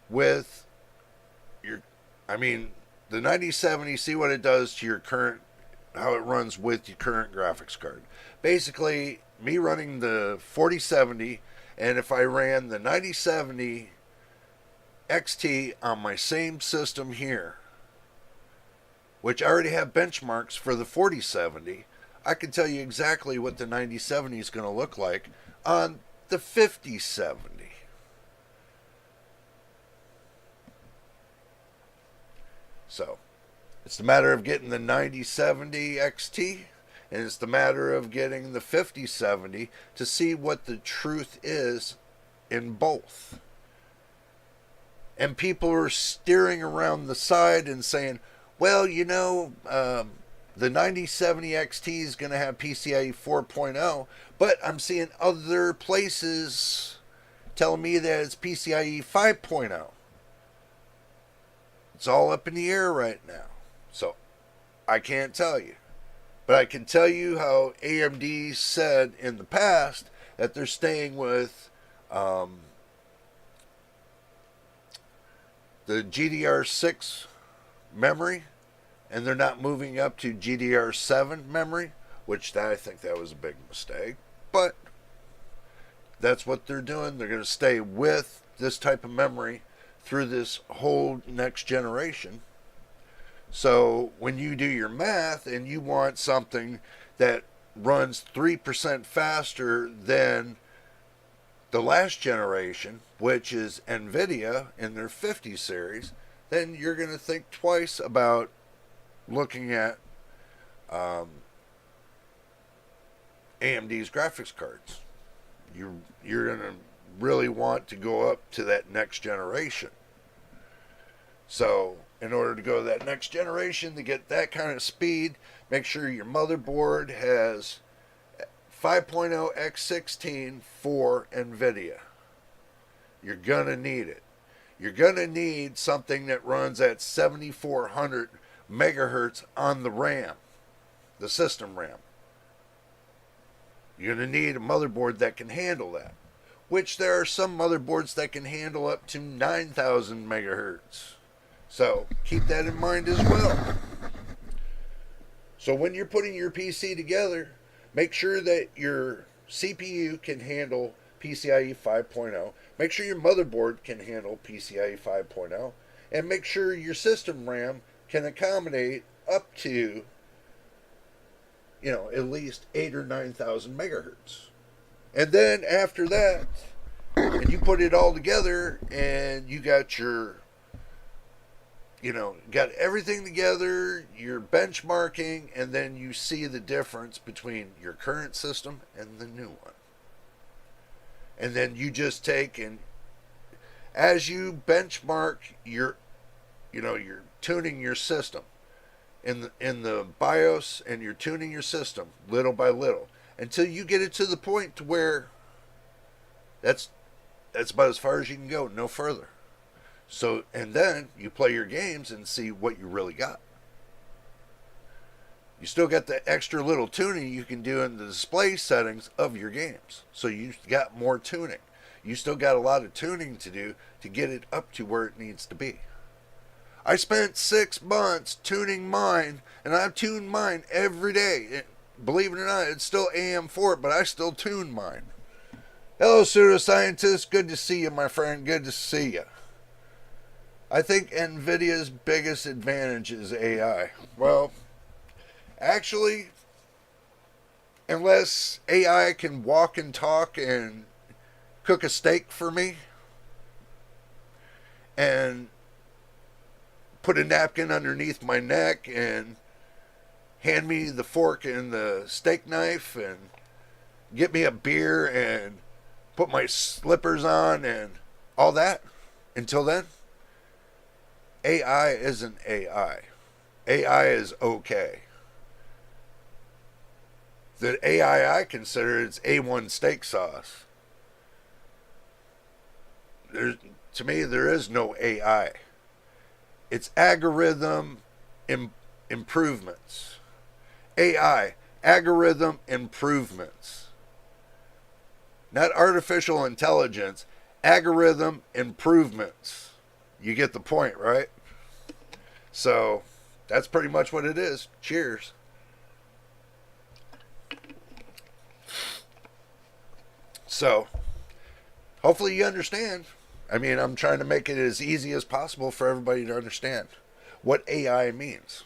with the 9070, see what it does to your current, how it runs with your current graphics card. Basically, me running the 4070, and if I ran the 9070 XT on my same system here, which I already have benchmarks for the 4070, I can tell you exactly what the 9070 is going to look like on the 5070. So, it's the matter of getting the 9070 XT, and it's the matter of getting the 5070 to see what the truth is in both. And people are steering around the side and saying, well, the 9070 XT is going to have PCIe 4.0, but I'm seeing other places telling me that it's PCIe 5.0. It's all up in the air right now. So, I can't tell you. But I can tell you how AMD said in the past that they're staying with the GDR6 memory, and they're not moving up to GDR7 memory, which I think that was a big mistake. But that's what they're doing. They're going to stay with this type of memory through this whole next generation. So when you do your math and you want something that runs 3% faster than the last generation, which is NVIDIA in their 50 series, then you're going to think twice about looking at AMD's graphics cards. You're going to really want to go up to that next generation. So, in order to go to that next generation, to get that kind of speed, make sure your motherboard has 5.0 x16 for NVIDIA. You're going to need it. You're going to need something that runs at 7400 megahertz on the RAM, the system RAM. You're going to need a motherboard that can handle that, which there are some motherboards that can handle up to 9000 megahertz. So keep that in mind as well. So when you're putting your PC together, make sure that your CPU can handle PCIe 5.0. Make sure your motherboard can handle PCIe 5.0. And make sure your system RAM can accommodate up to, at least 8 or 9,000 megahertz. And then after that, and you put it all together and you got your, got everything together, you're benchmarking, and then you see the difference between your current system and the new one. And then you just take and as you benchmark you're tuning your system in the BIOS, and you're tuning your system little by little until you get it to the point to where that's about as far as you can go, no further. So, and then you play your games and see what you really got. You still got the extra little tuning you can do in the display settings of your games. So you got more tuning. You still got a lot of tuning to do to get it up to where it needs to be. I spent 6 months tuning mine, and I've tuned mine every day. Believe it or not, it's still AM4, but I still tune mine. Hello, pseudoscientist. Good to see you, my friend. Good to see you. I think NVIDIA's biggest advantage is AI. Well, actually, unless AI can walk and talk and cook a steak for me and put a napkin underneath my neck and hand me the fork and the steak knife and get me a beer and put my slippers on and all that, until then, AI isn't AI. AI is okay. The AI I consider is A1 steak sauce. To me, there is no AI. It's algorithm improvements. AI, algorithm improvements. Not artificial intelligence, algorithm improvements. You get the point, right? So, that's pretty much what it is. Cheers. So, hopefully you understand. I mean, I'm trying to make it as easy as possible for everybody to understand what AI means.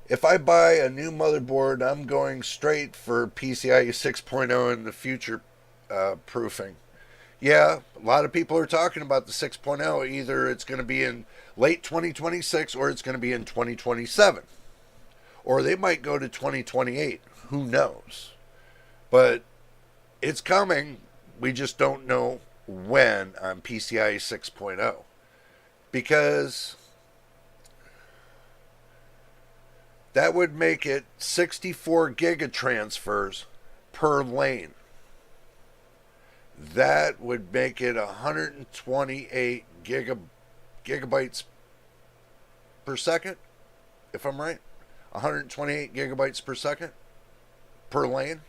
If I buy a new motherboard, I'm going straight for PCIe 6.0 in the future proofing. Yeah, a lot of people are talking about the 6.0. Either it's going to be in late 2026 or it's going to be in 2027. Or they might go to 2028. Who knows? But it's coming. We just don't know when on PCIe 6.0. Because that would make it 64 gigatransfers per lane. That would make it 128 gigabytes per second, if I'm right. 128 gigabytes per second per lane.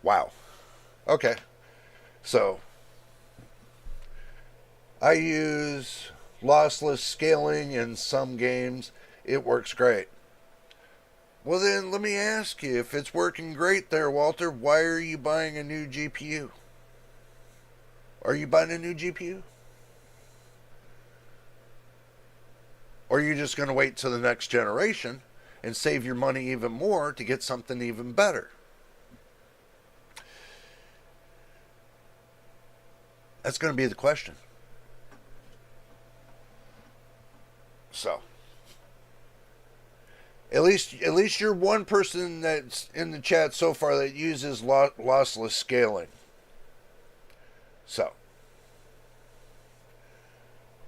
Wow. Okay. So, I use lossless scaling in some games. It works great. Well then, let me ask you, if it's working great there, Walter, why are you buying a new GPU? Are you buying a new GPU? Or are you just going to wait till the next generation and save your money even more to get something even better? That's going to be the question. So, at least you're one person that's in the chat so far that uses lossless scaling. So,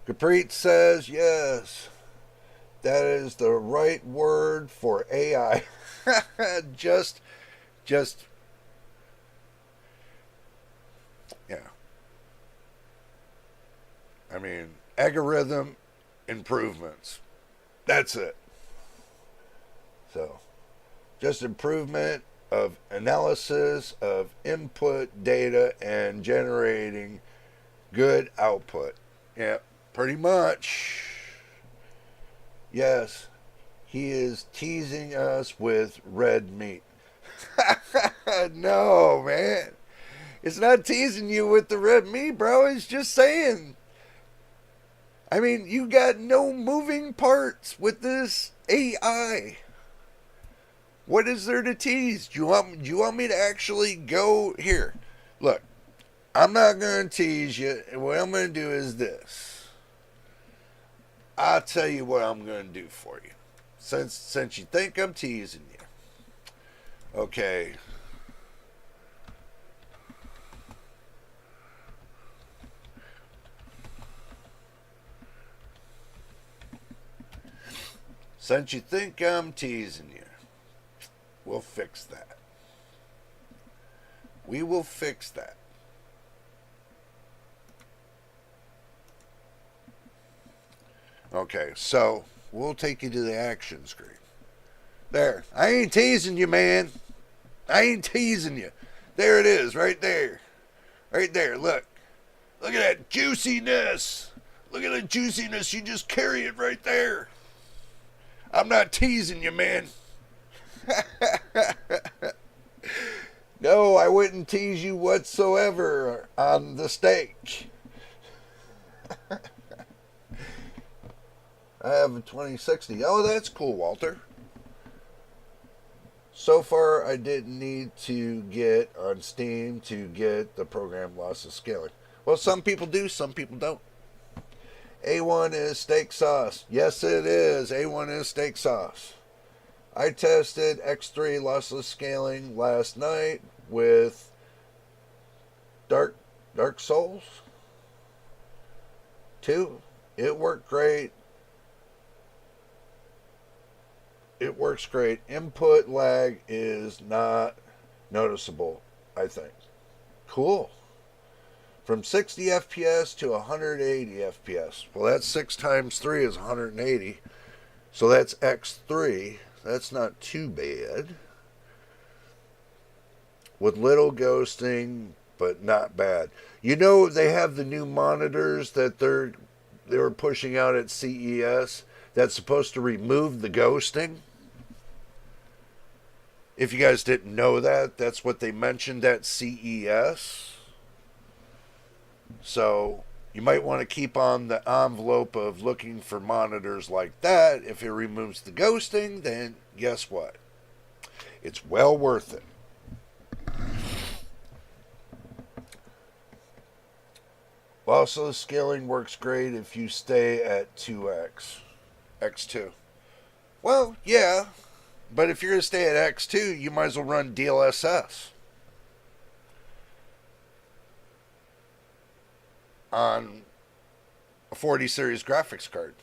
Caprit says, yes, That is the right word for AI. just, just, yeah. I mean, algorithm improvements. That's it. So, just improvement of analysis of input data and generating good output. Yeah, pretty much. Yes, he is teasing us with red meat. No, man. It's not teasing you with the red meat, bro. It's just saying. I mean, you got no moving parts with this AI. What is there to tease? Do you want me to actually go here? Look, I'm not going to tease you. What I'm going to do is this. I'll tell you what I'm going to do for you. Since you think I'm teasing you. Okay. Since you think I'm teasing you, we'll fix that. We will fix that. Okay, so we'll take you to the action screen. There. I ain't teasing you, man. I ain't teasing you. There it is, right there. Right there, look. Look at that juiciness. Look at the juiciness. You just carry it right there. I'm not teasing you, man. No, I wouldn't tease you whatsoever on the steak. I have a 2060. Oh, that's cool, Walter. So far, I didn't need to get on Steam to get the program lossless scaling. Well, some people do, some people don't. A1 is steak sauce. Yes, it is. A1 is steak sauce. I tested X3 lossless scaling last night with Dark Souls 2. It worked great. It works great. Input lag is not noticeable, I think. Cool. From 60 FPS to 180 FPS. Well, that's 6 times 3 is 180. So that's X3. That's not too bad. With little ghosting, but not bad. You know, they have the new monitors that they were pushing out at CES that's supposed to remove the ghosting. If you guys didn't know that, that's what they mentioned at CES. So you might want to keep on the envelope of looking for monitors like that. If it removes the ghosting, then guess what? It's well worth it. Also, the scaling works great if you stay at 2x, X2. Well, yeah, but if you're going to stay at X2, you might as well run DLSS on a 40 series graphics card.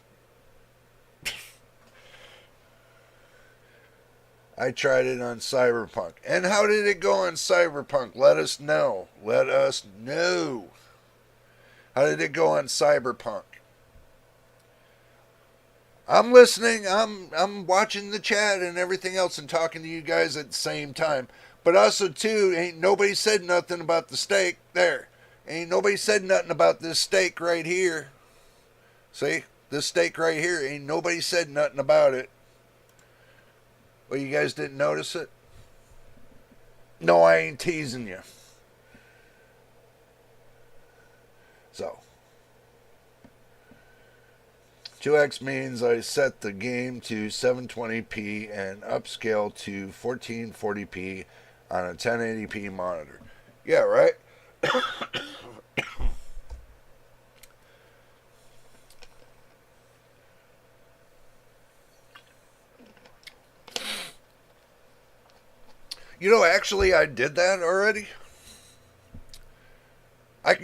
I tried it on Cyberpunk. And how did it go on Cyberpunk? Let us know. Let us know. How did it go on Cyberpunk? I'm listening. I'm watching the chat and everything else and talking to you guys at the same time. But also, too, ain't nobody said nothing about the steak. There. Ain't nobody said nothing about this steak right here. See? This steak right here. Ain't nobody said nothing about it. Well, you guys didn't notice it? No, I ain't teasing you. So, 2x means I set the game to 720p and upscale to 1440p on a 1080p monitor. Yeah, right? You know, actually, I did that already. I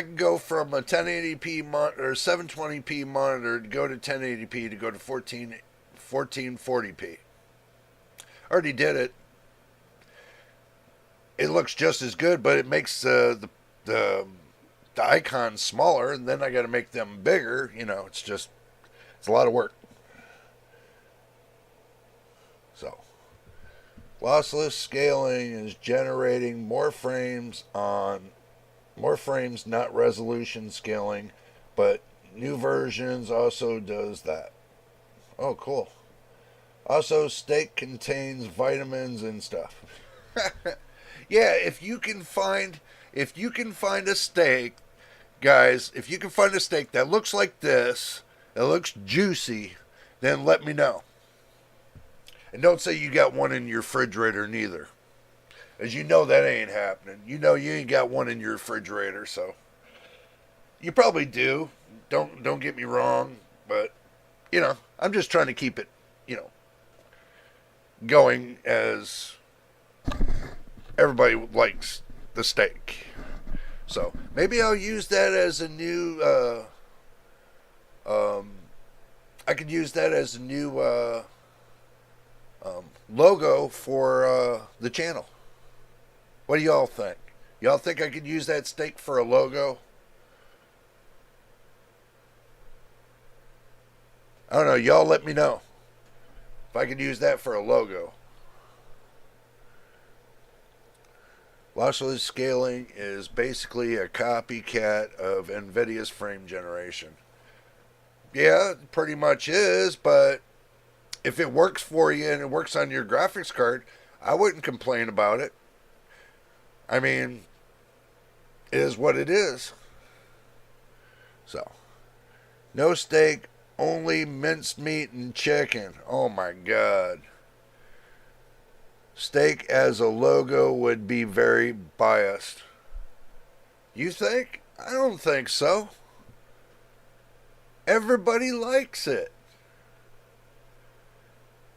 can go from a 1080p or 720p monitor to go to 1080p to go to 1440p. Already did it. It looks just as good, but it makes the icons smaller, and then I got to make them bigger. It's a lot of work. So, lossless scaling is generating more frames, not resolution scaling, but new versions also does that. Oh, cool. Also, steak contains vitamins and stuff. Yeah, if you can find a steak, guys, if you can find a steak that looks like this, that looks juicy, then let me know. And don't say you got one in your refrigerator neither. As you know, that ain't happening. You know you ain't got one in your refrigerator, so you probably do. Don't get me wrong, but I'm just trying to keep it, going as everybody likes the steak. So maybe I'll use that as a new I could use that as a new logo for the channel. What do y'all think? Y'all think I could use that steak for a logo? I don't know. Y'all let me know if I could use that for a logo. Lossless scaling is basically a copycat of NVIDIA's frame generation. Yeah, it pretty much is, but if it works for you and it works on your graphics card, I wouldn't complain about it. I mean, it is what it is. So, no steak, only minced meat and chicken. Oh my God. Steak as a logo would be very biased. You think? I don't think so. Everybody likes it.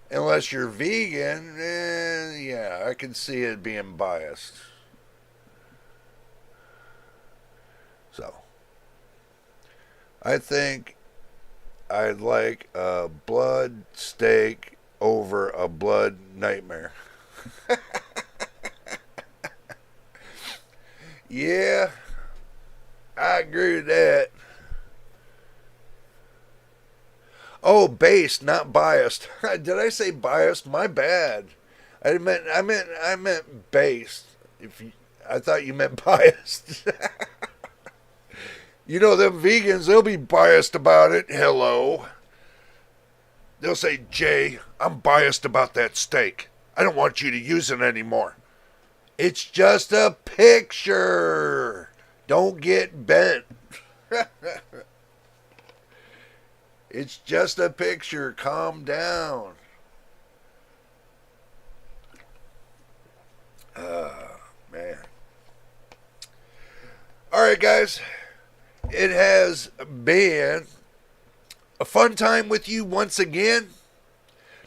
Unless you're vegan, yeah, I can see it being biased. So, I think I'd like a blood steak over a blood nightmare. Yeah, I agree with that. Oh, based, not biased. Did I say biased? My bad. I meant based. I thought you meant biased. Them vegans, they'll be biased about it. Hello. They'll say, Jay, I'm biased about that steak. I don't want you to use it anymore. It's just a picture. Don't get bent. It's just a picture. Calm down. Man. Alright, guys. It has been a fun time with you once again.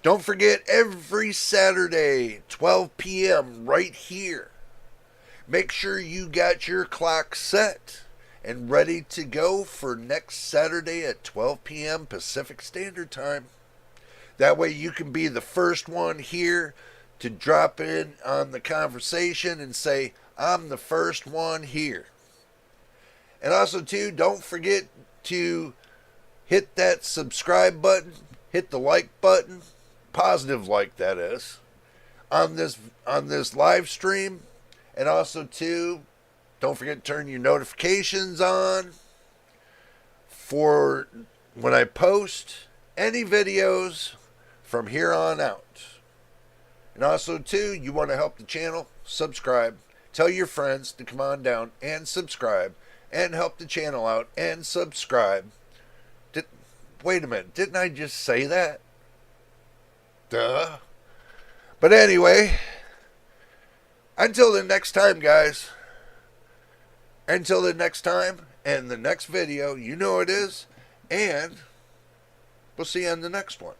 Don't forget, every Saturday, 12 p.m. right here. Make sure you got your clock set and ready to go for next Saturday at 12 p.m. Pacific Standard Time. That way you can be the first one here to drop in on the conversation and say, I'm the first one here. And also, too, don't forget to hit that subscribe button, hit the like button, positive like that is, on this live stream. And also, too, don't forget to turn your notifications on for when I post any videos from here on out. And also, too, you want to help the channel, subscribe. Tell your friends to come on down and subscribe and help the channel out and subscribe. Wait a minute, didn't I just say that? Duh. But anyway, until the next time, guys. Until the next time and the next video, you know it is. And we'll see you on the next one.